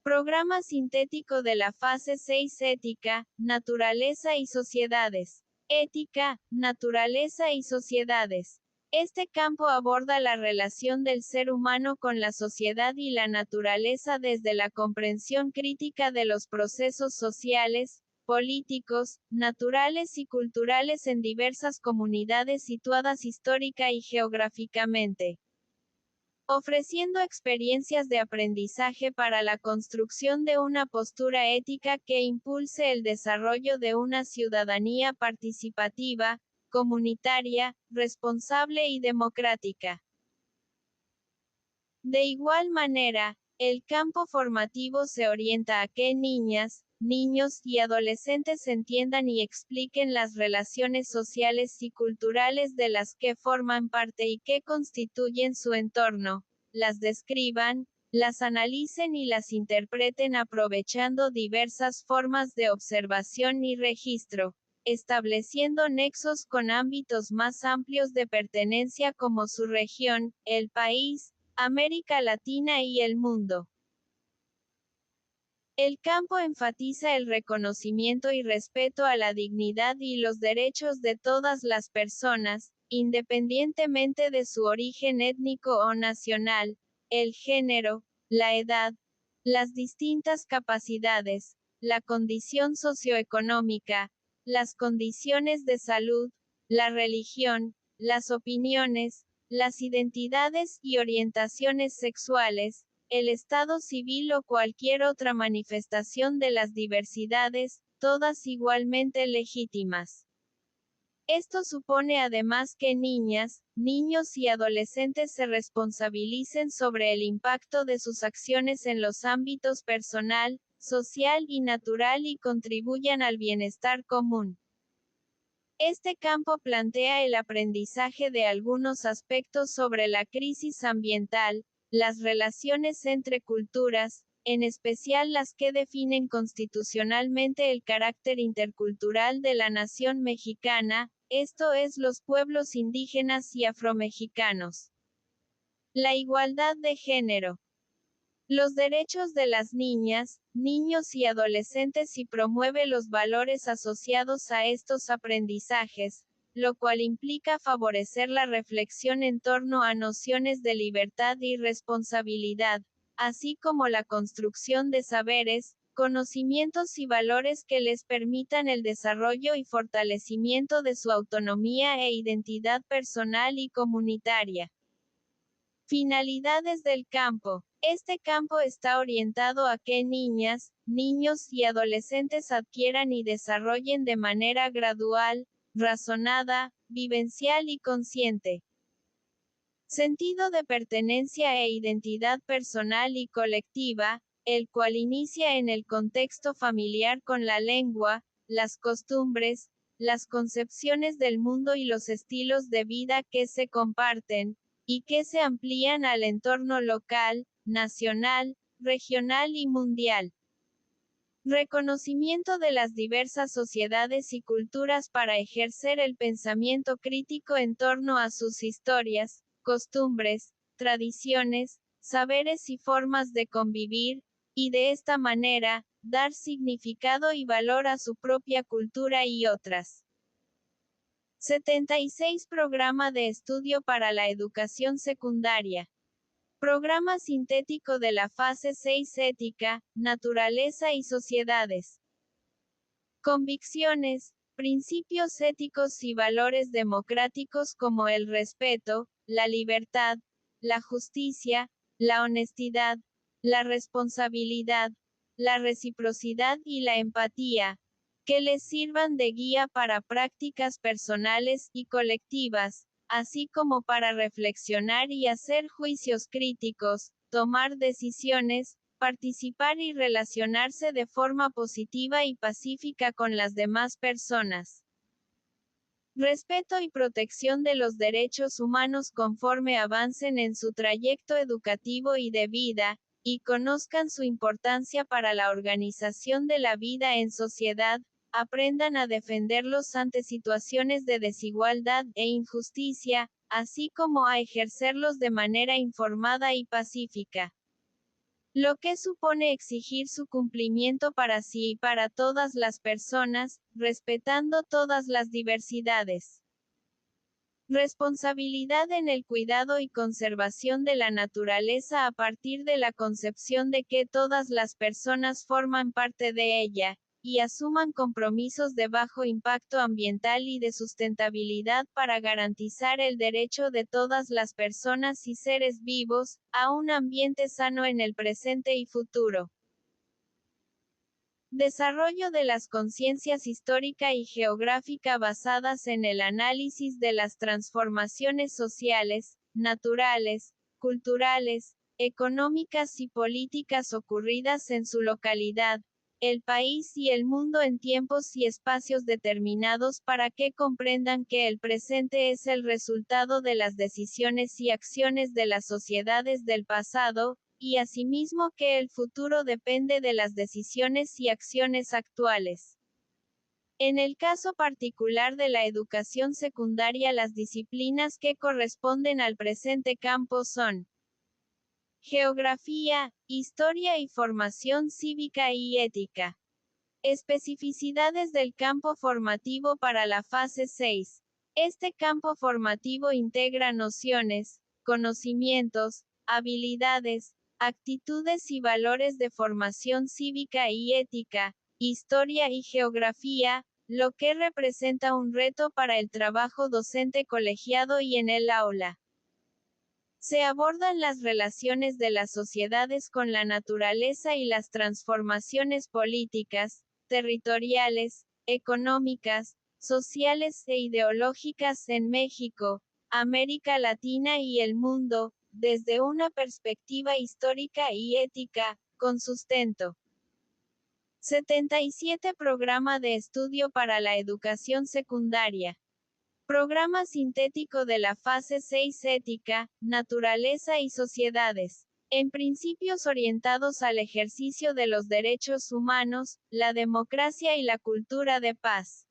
Programa sintético de la fase 6 Ética, Naturaleza y Sociedades. Ética, Naturaleza y Sociedades. Este campo aborda la relación del ser humano con la sociedad y la naturaleza desde la comprensión crítica de los procesos sociales, políticos, naturales y culturales en diversas comunidades situadas histórica y geográficamente, ofreciendo experiencias de aprendizaje para la construcción de una postura ética que impulse el desarrollo de una ciudadanía participativa, comunitaria, responsable y democrática. De igual manera, el campo formativo se orienta a que niñas, niños y adolescentes entiendan y expliquen las relaciones sociales y culturales de las que forman parte y que constituyen su entorno, las describan, las analicen y las interpreten aprovechando diversas formas de observación y registro, estableciendo nexos con ámbitos más amplios de pertenencia como su región, el país, América Latina y el mundo. El campo enfatiza el reconocimiento y respeto a la dignidad y los derechos de todas las personas, independientemente de su origen étnico o nacional, el género, la edad, las distintas capacidades, la condición socioeconómica, las condiciones de salud, la religión, las opiniones, las identidades y orientaciones sexuales, el estado civil o cualquier otra manifestación de las diversidades, todas igualmente legítimas. Esto supone además que niñas, niños y adolescentes se responsabilicen sobre el impacto de sus acciones en los ámbitos personal, social y natural y contribuyan al bienestar común. Este campo plantea el aprendizaje de algunos aspectos sobre la crisis ambiental, las relaciones entre culturas, en especial las que definen constitucionalmente el carácter intercultural de la nación mexicana, esto es los pueblos indígenas y afromexicanos. La igualdad de género. Los derechos de las niñas, niños y adolescentes y promueve los valores asociados a estos aprendizajes, lo cual implica favorecer la reflexión en torno a nociones de libertad y responsabilidad, así como la construcción de saberes, conocimientos y valores que les permitan el desarrollo y fortalecimiento de su autonomía e identidad personal y comunitaria. Finalidades del campo. Este campo está orientado a que niñas, niños y adolescentes adquieran y desarrollen de manera gradual, razonada, vivencial y consciente sentido de pertenencia e identidad personal y colectiva, el cual inicia en el contexto familiar con la lengua, las costumbres, las concepciones del mundo y los estilos de vida que se comparten, y que se amplían al entorno local, nacional, regional y mundial. Reconocimiento de las diversas sociedades y culturas para ejercer el pensamiento crítico en torno a sus historias, costumbres, tradiciones, saberes y formas de convivir, y de esta manera, dar significado y valor a su propia cultura y otras. 76 Programa de estudio para la educación secundaria. Programa sintético de la fase 6 Ética, Naturaleza y Sociedades. Convicciones, principios éticos y valores democráticos como el respeto, la libertad, la justicia, la honestidad, la responsabilidad, la reciprocidad y la empatía, que les sirvan de guía para prácticas personales y colectivas, así como para reflexionar y hacer juicios críticos, tomar decisiones, participar y relacionarse de forma positiva y pacífica con las demás personas. Respeto y protección de los derechos humanos conforme avancen en su trayecto educativo y de vida, y conozcan su importancia para la organización de la vida en sociedad, aprendan a defenderlos ante situaciones de desigualdad e injusticia, así como a ejercerlos de manera informada y pacífica. Lo que supone exigir su cumplimiento para sí y para todas las personas, respetando todas las diversidades. Responsabilidad en el cuidado y conservación de la naturaleza a partir de la concepción de que todas las personas forman parte de ella, y asuman compromisos de bajo impacto ambiental y de sustentabilidad para garantizar el derecho de todas las personas y seres vivos, a un ambiente sano en el presente y futuro. Desarrollo de las conciencias histórica y geográfica basadas en el análisis de las transformaciones sociales, naturales, culturales, económicas y políticas ocurridas en su localidad, el país y el mundo en tiempos y espacios determinados para que comprendan que el presente es el resultado de las decisiones y acciones de las sociedades del pasado, y asimismo que el futuro depende de las decisiones y acciones actuales. En el caso particular de la educación secundaria, las disciplinas que corresponden al presente campo son geografía, historia y formación cívica y ética. Especificidades del campo formativo para la fase 6. Este campo formativo integra nociones, conocimientos, habilidades, actitudes y valores de formación cívica y ética, historia y geografía, lo que representa un reto para el trabajo docente colegiado y en el aula. Se abordan las relaciones de las sociedades con la naturaleza y las transformaciones políticas, territoriales, económicas, sociales e ideológicas en México, América Latina y el mundo, desde una perspectiva histórica y ética, con sustento. 77 Programa de estudio para la educación secundaria. Programa sintético de la fase 6 Ética, Naturaleza y Sociedades. En principios orientados al ejercicio de los derechos humanos, la democracia y la cultura de paz.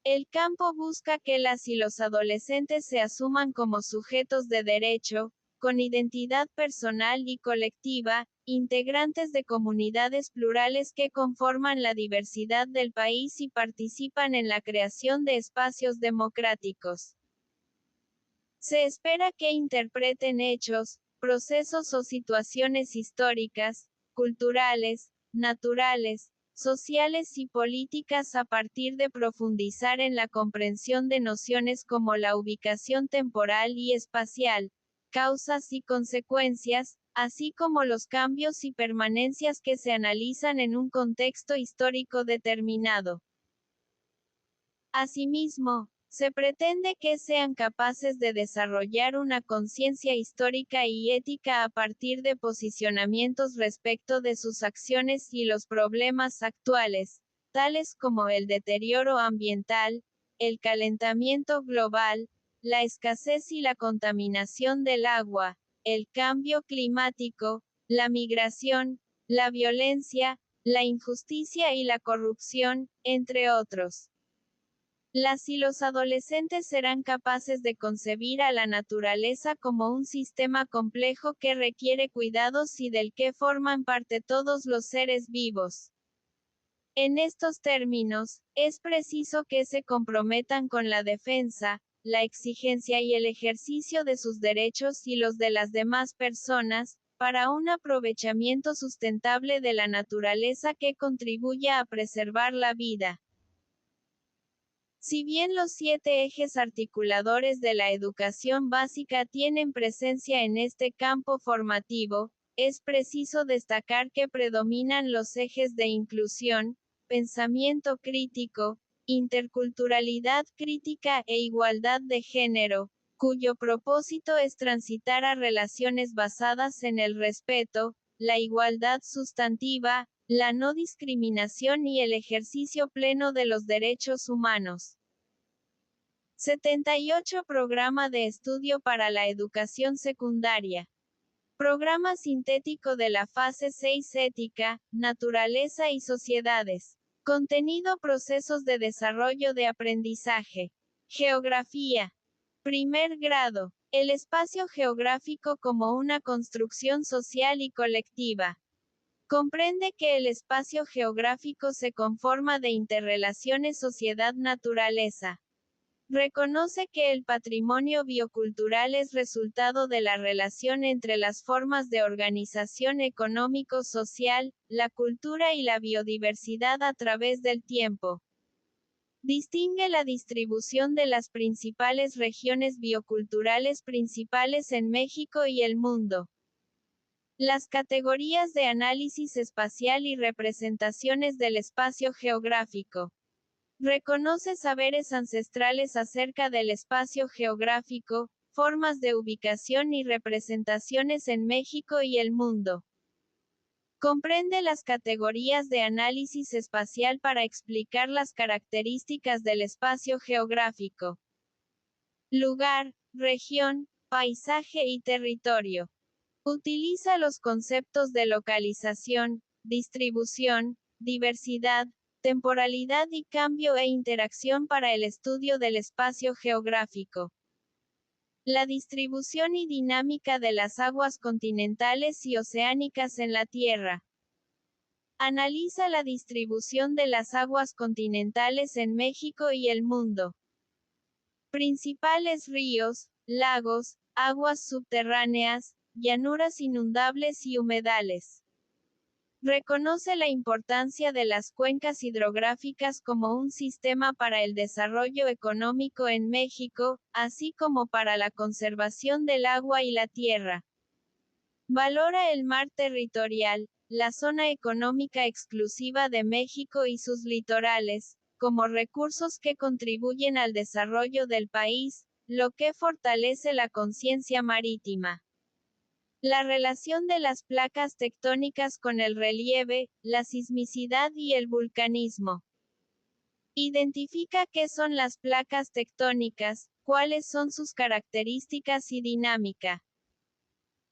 El campo busca que las y los adolescentes se asuman como sujetos de derecho, con identidad personal y colectiva, integrantes de comunidades plurales que conforman la diversidad del país y participan en la creación de espacios democráticos. Se espera que interpreten hechos, procesos o situaciones históricas, culturales, naturales, sociales y políticas a partir de profundizar en la comprensión de nociones como la ubicación temporal y espacial, causas y consecuencias, así como los cambios y permanencias que se analizan en un contexto histórico determinado. Asimismo, se pretende que sean capaces de desarrollar una conciencia histórica y ética a partir de posicionamientos respecto de sus acciones y los problemas actuales, tales como el deterioro ambiental, el calentamiento global, la escasez y la contaminación del agua, el cambio climático, la migración, la violencia, la injusticia y la corrupción, entre otros. Las y los adolescentes serán capaces de concebir a la naturaleza como un sistema complejo que requiere cuidados y del que forman parte todos los seres vivos. En estos términos, es preciso que se comprometan con la defensa, la exigencia y el ejercicio de sus derechos y los de las demás personas, para un aprovechamiento sustentable de la naturaleza que contribuya a preservar la vida. Si bien los 7 ejes articuladores de la educación básica tienen presencia en este campo formativo, es preciso destacar que predominan los ejes de inclusión, pensamiento crítico, interculturalidad crítica e igualdad de género, cuyo propósito es transitar a relaciones basadas en el respeto, la igualdad sustantiva, la no discriminación y el ejercicio pleno de los derechos humanos. 78 Programa de estudio para la educación secundaria. Programa sintético de la fase 6 Ética, Naturaleza y Sociedades. Contenido Procesos de desarrollo de aprendizaje. Geografía. Primer grado. El espacio geográfico como una construcción social y colectiva. Comprende que el espacio geográfico se conforma de interrelaciones sociedad-naturaleza. Reconoce que el patrimonio biocultural es resultado de la relación entre las formas de organización económico-social, la cultura y la biodiversidad a través del tiempo. Distingue la distribución de las principales regiones bioculturales principales en México y el mundo. Las categorías de análisis espacial y representaciones del espacio geográfico. Reconoce saberes ancestrales acerca del espacio geográfico, formas de ubicación y representaciones en México y el mundo. Comprende las categorías de análisis espacial para explicar las características del espacio geográfico. Lugar, región, paisaje y territorio. Utiliza los conceptos de localización, distribución, diversidad, temporalidad y cambio e interacción para el estudio del espacio geográfico. La distribución y dinámica de las aguas continentales y oceánicas en la Tierra. Analiza la distribución de las aguas continentales en México y el mundo. Principales ríos, lagos, aguas subterráneas, llanuras inundables y humedales. Reconoce la importancia de las cuencas hidrográficas como un sistema para el desarrollo económico en México, así como para la conservación del agua y la tierra. Valora el mar territorial, la zona económica exclusiva de México y sus litorales, como recursos que contribuyen al desarrollo del país, lo que fortalece la conciencia marítima. La relación de las placas tectónicas con el relieve, la sismicidad y el vulcanismo. Identifica qué son las placas tectónicas, cuáles son sus características y dinámica.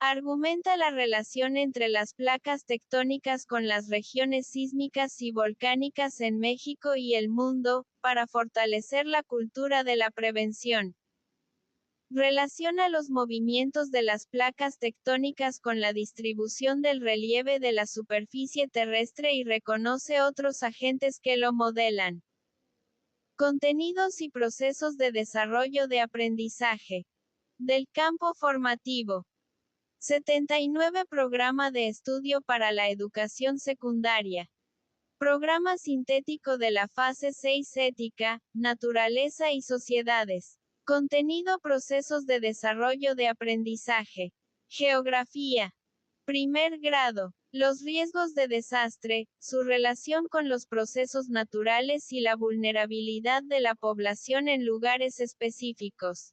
Argumenta la relación entre las placas tectónicas con las regiones sísmicas y volcánicas en México y el mundo, para fortalecer la cultura de la prevención. Relaciona los movimientos de las placas tectónicas con la distribución del relieve de la superficie terrestre y reconoce otros agentes que lo modelan. Contenidos y procesos de desarrollo de aprendizaje. Del campo formativo. 79 Programa de estudio para la educación secundaria. Programa sintético de la fase 6 Ética, Naturaleza y Sociedades. Contenido Procesos de desarrollo de aprendizaje. Geografía. Primer grado. Los riesgos de desastre, su relación con los procesos naturales y la vulnerabilidad de la población en lugares específicos.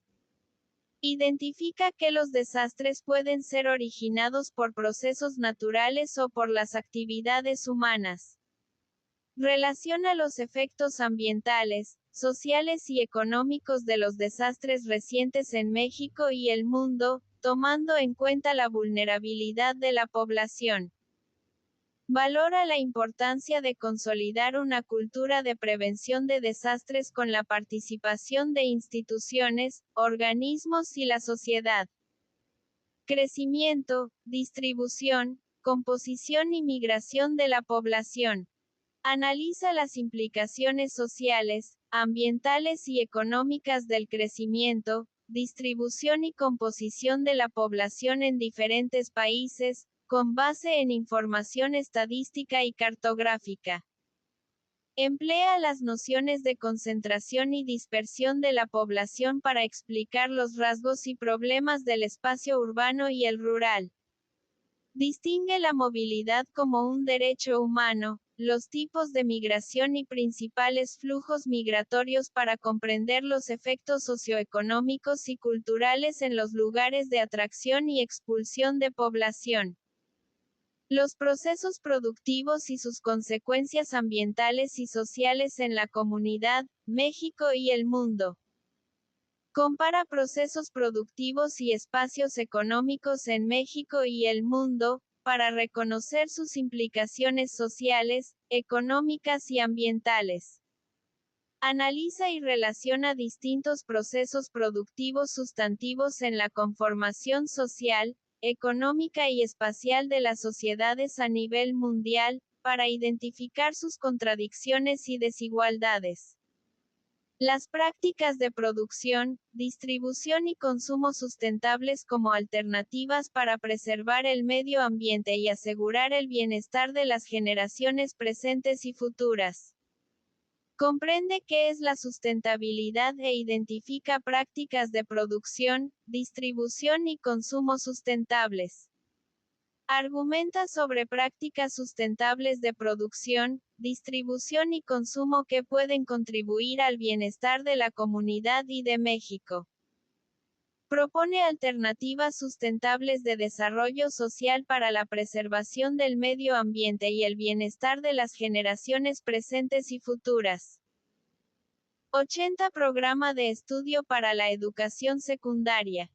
Identifica que los desastres pueden ser originados por procesos naturales o por las actividades humanas. Relaciona los efectos ambientales, sociales y económicos de los desastres recientes en México y el mundo, tomando en cuenta la vulnerabilidad de la población. Valora la importancia de consolidar una cultura de prevención de desastres con la participación de instituciones, organismos y la sociedad. Crecimiento, distribución, composición y migración de la población. Analiza las implicaciones sociales, ambientales y económicas del crecimiento, distribución y composición de la población en diferentes países, con base en información estadística y cartográfica. Emplea las nociones de concentración y dispersión de la población para explicar los rasgos y problemas del espacio urbano y el rural. Distingue la movilidad como un derecho humano, los tipos de migración y principales flujos migratorios para comprender los efectos socioeconómicos y culturales en los lugares de atracción y expulsión de población. Los procesos productivos y sus consecuencias ambientales y sociales en la comunidad, México y el mundo. Compara procesos productivos y espacios económicos en México y el mundo, para reconocer sus implicaciones sociales, económicas y ambientales. Analiza y relaciona distintos procesos productivos sustantivos en la conformación social, económica y espacial de las sociedades a nivel mundial, para identificar sus contradicciones y desigualdades. Las prácticas de producción, distribución y consumo sustentables como alternativas para preservar el medio ambiente y asegurar el bienestar de las generaciones presentes y futuras. Comprende qué es la sustentabilidad e identifica prácticas de producción, distribución y consumo sustentables. Argumenta sobre prácticas sustentables de producción, distribución y consumo que pueden contribuir al bienestar de la comunidad y de México. Propone alternativas sustentables de desarrollo social para la preservación del medio ambiente y el bienestar de las generaciones presentes y futuras. 80 Programa de estudio para la educación secundaria.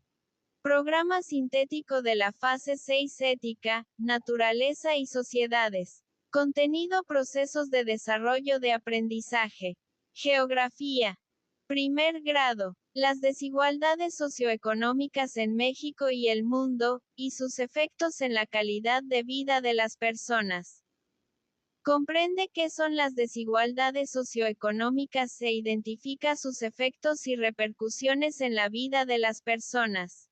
Programa sintético de la fase 6 Ética, Naturaleza y Sociedades. Contenido Procesos de desarrollo de aprendizaje. Geografía. Primer grado. Las desigualdades socioeconómicas en México y el mundo, y sus efectos en la calidad de vida de las personas. Comprende qué son las desigualdades socioeconómicas e identifica sus efectos y repercusiones en la vida de las personas.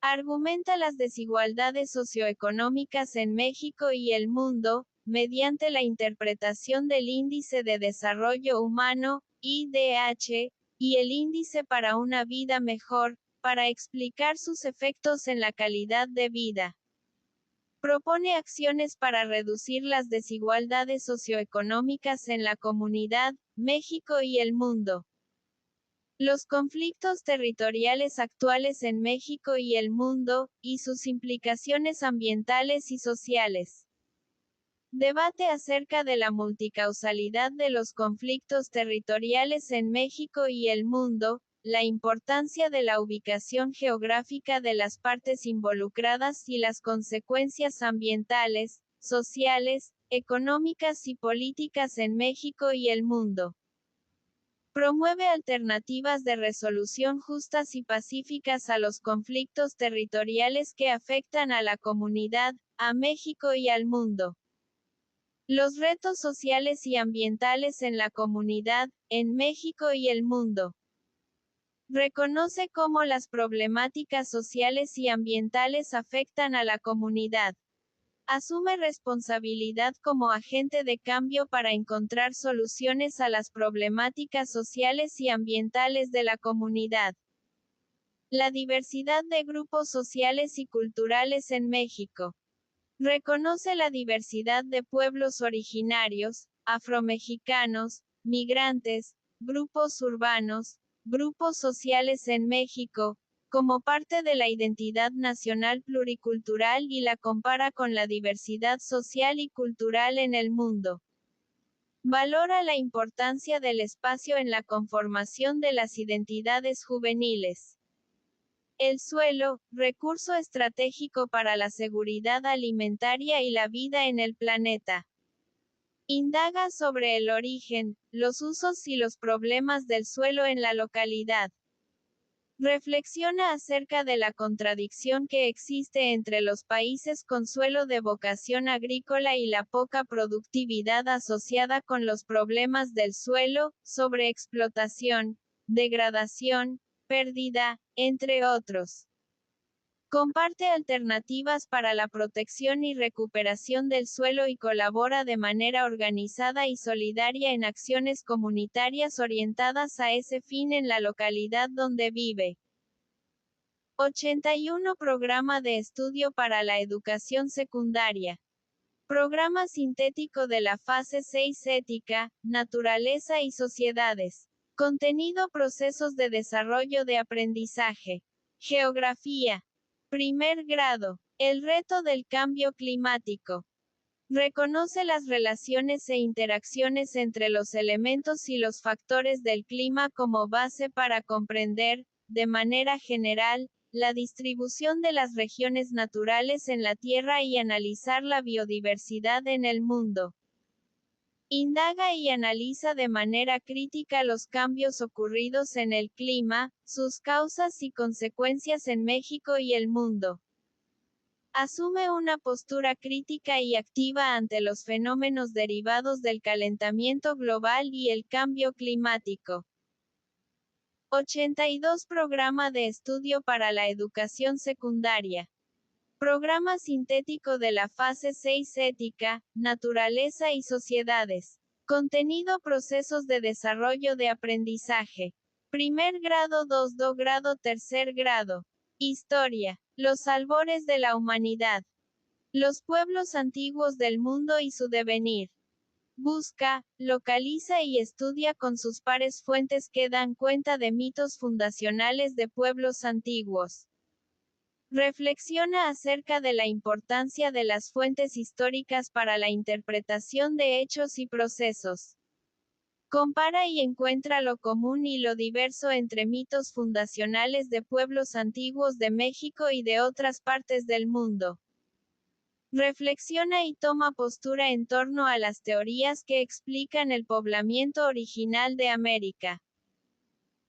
Argumenta las desigualdades socioeconómicas en México y el mundo, mediante la interpretación del Índice de Desarrollo Humano, IDH, y el Índice para una Vida Mejor, para explicar sus efectos en la calidad de vida. Propone acciones para reducir las desigualdades socioeconómicas en la comunidad, México y el mundo. Los conflictos territoriales actuales en México y el mundo, y sus implicaciones ambientales y sociales. Debate acerca de la multicausalidad de los conflictos territoriales en México y el mundo, la importancia de la ubicación geográfica de las partes involucradas y las consecuencias ambientales, sociales, económicas y políticas en México y el mundo. Promueve alternativas de resolución justas y pacíficas a los conflictos territoriales que afectan a la comunidad, a México y al mundo. Los retos sociales y ambientales en la comunidad, en México y el mundo. Reconoce cómo las problemáticas sociales y ambientales afectan a la comunidad. Asume responsabilidad como agente de cambio para encontrar soluciones a las problemáticas sociales y ambientales de la comunidad. La diversidad de grupos sociales y culturales en México. Reconoce la diversidad de pueblos originarios, afromexicanos, migrantes, grupos urbanos, grupos sociales en México, como parte de la identidad nacional pluricultural y la compara con la diversidad social y cultural en el mundo. Valora la importancia del espacio en la conformación de las identidades juveniles. El suelo, recurso estratégico para la seguridad alimentaria y la vida en el planeta. Indaga sobre el origen, los usos y los problemas del suelo en la localidad. Reflexiona acerca de la contradicción que existe entre los países con suelo de vocación agrícola y la poca productividad asociada con los problemas del suelo, sobreexplotación, degradación, pérdida, entre otros. Comparte alternativas para la protección y recuperación del suelo y colabora de manera organizada y solidaria en acciones comunitarias orientadas a ese fin en la localidad donde vive. 81 Programa de estudio para la educación secundaria. Programa sintético de la fase 6 Ética, Naturaleza y Sociedades. Contenido Procesos de desarrollo de aprendizaje. Geografía. Primer grado. El reto del cambio climático. Reconoce las relaciones e interacciones entre los elementos y los factores del clima como base para comprender, de manera general, la distribución de las regiones naturales en la Tierra y analizar la biodiversidad en el mundo. Indaga y analiza de manera crítica los cambios ocurridos en el clima, sus causas y consecuencias en México y el mundo. Asume una postura crítica y activa ante los fenómenos derivados del calentamiento global y el cambio climático. 82 Programa de estudio para la educación secundaria. Programa sintético de la fase 6 Ética, Naturaleza y Sociedades. Contenido Procesos de desarrollo de aprendizaje. Primer grado 2 grado tercer grado. Historia. Los albores de la humanidad. Los pueblos antiguos del mundo y su devenir. Busca, localiza y estudia con sus pares fuentes que dan cuenta de mitos fundacionales de pueblos antiguos. Reflexiona acerca de la importancia de las fuentes históricas para la interpretación de hechos y procesos. Compara y encuentra lo común y lo diverso entre mitos fundacionales de pueblos antiguos de México y de otras partes del mundo. Reflexiona y toma postura en torno a las teorías que explican el poblamiento original de América.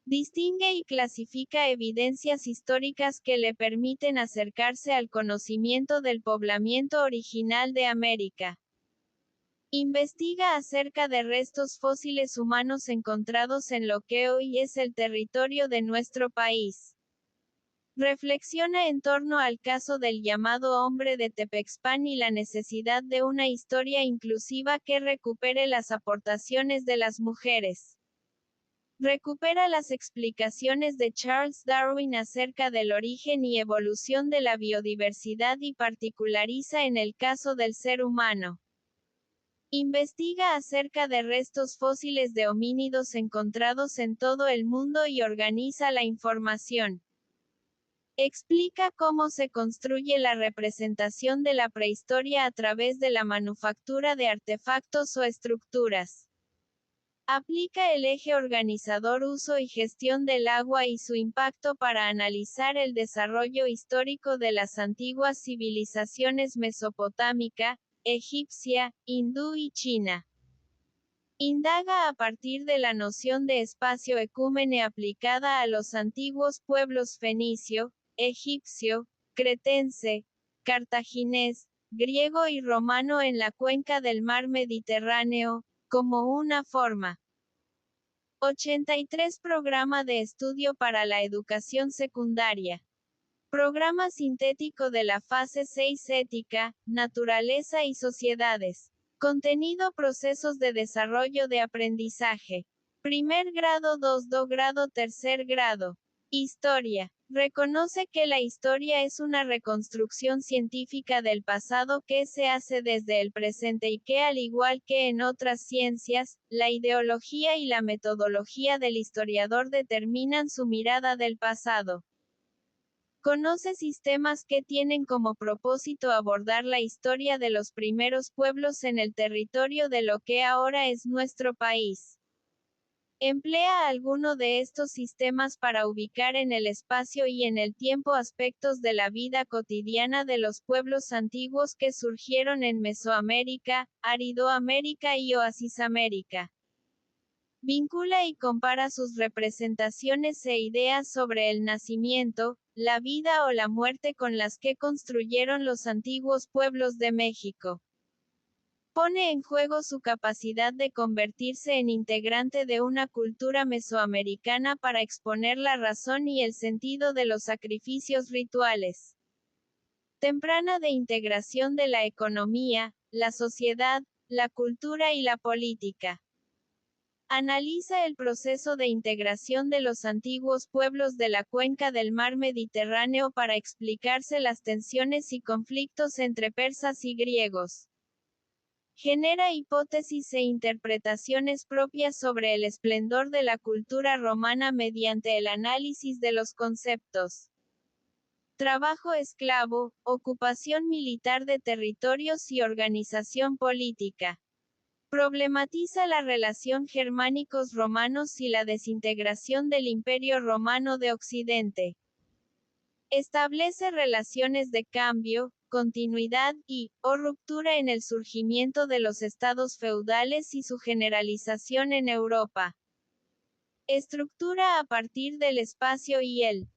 Distingue y clasifica evidencias históricas que le permiten acercarse al conocimiento del poblamiento original de América. Investiga acerca de restos fósiles humanos encontrados en lo que hoy es el territorio de nuestro país. Reflexiona en torno al caso del llamado hombre de Tepexpan y la necesidad de una historia inclusiva que recupere las aportaciones de las mujeres. Recupera las explicaciones de Charles Darwin acerca del origen y evolución de la biodiversidad y particulariza en el caso del ser humano. Investiga acerca de restos fósiles de homínidos encontrados en todo el mundo y organiza la información. Explica cómo se construye la representación de la prehistoria a través de la manufactura de artefactos o estructuras. Aplica el eje organizador uso y gestión del agua y su impacto para analizar el desarrollo histórico de las antiguas civilizaciones mesopotámica, egipcia, hindú y china. Indaga a partir de la noción de espacio ecúmene aplicada a los antiguos pueblos fenicio, egipcio, cretense, cartaginés, griego y romano en la cuenca del mar Mediterráneo, como una forma. 83 Programa de estudio para la educación secundaria. Programa sintético de la fase 6 Ética, Naturaleza y Sociedades. Contenido Procesos de desarrollo de aprendizaje. Primer grado 2 grado tercer grado. Historia. Reconoce que la historia es una reconstrucción científica del pasado que se hace desde el presente y que, al igual que en otras ciencias, la ideología y la metodología del historiador determinan su mirada del pasado. Conoce sistemas que tienen como propósito abordar la historia de los primeros pueblos en el territorio de lo que ahora es nuestro país. Emplea alguno de estos sistemas para ubicar en el espacio y en el tiempo aspectos de la vida cotidiana de los pueblos antiguos que surgieron en Mesoamérica, Aridoamérica y Oasisamérica. Vincula y compara sus representaciones e ideas sobre el nacimiento, la vida o la muerte con las que construyeron los antiguos pueblos de México. Pone en juego su capacidad de convertirse en integrante de una cultura mesoamericana para exponer la razón y el sentido de los sacrificios rituales. Temprana de integración de la economía, la sociedad, la cultura y la política. Analiza el proceso de integración de los antiguos pueblos de la cuenca del mar Mediterráneo para explicarse las tensiones y conflictos entre persas y griegos. Genera hipótesis e interpretaciones propias sobre el esplendor de la cultura romana mediante el análisis de los conceptos. Trabajo esclavo, ocupación militar de territorios y organización política. Problematiza la relación germánicos romanos y la desintegración del Imperio Romano de Occidente. Establece relaciones de cambio, continuidad o ruptura en el surgimiento de los estados feudales y su generalización en Europa. Estructura a partir del espacio y el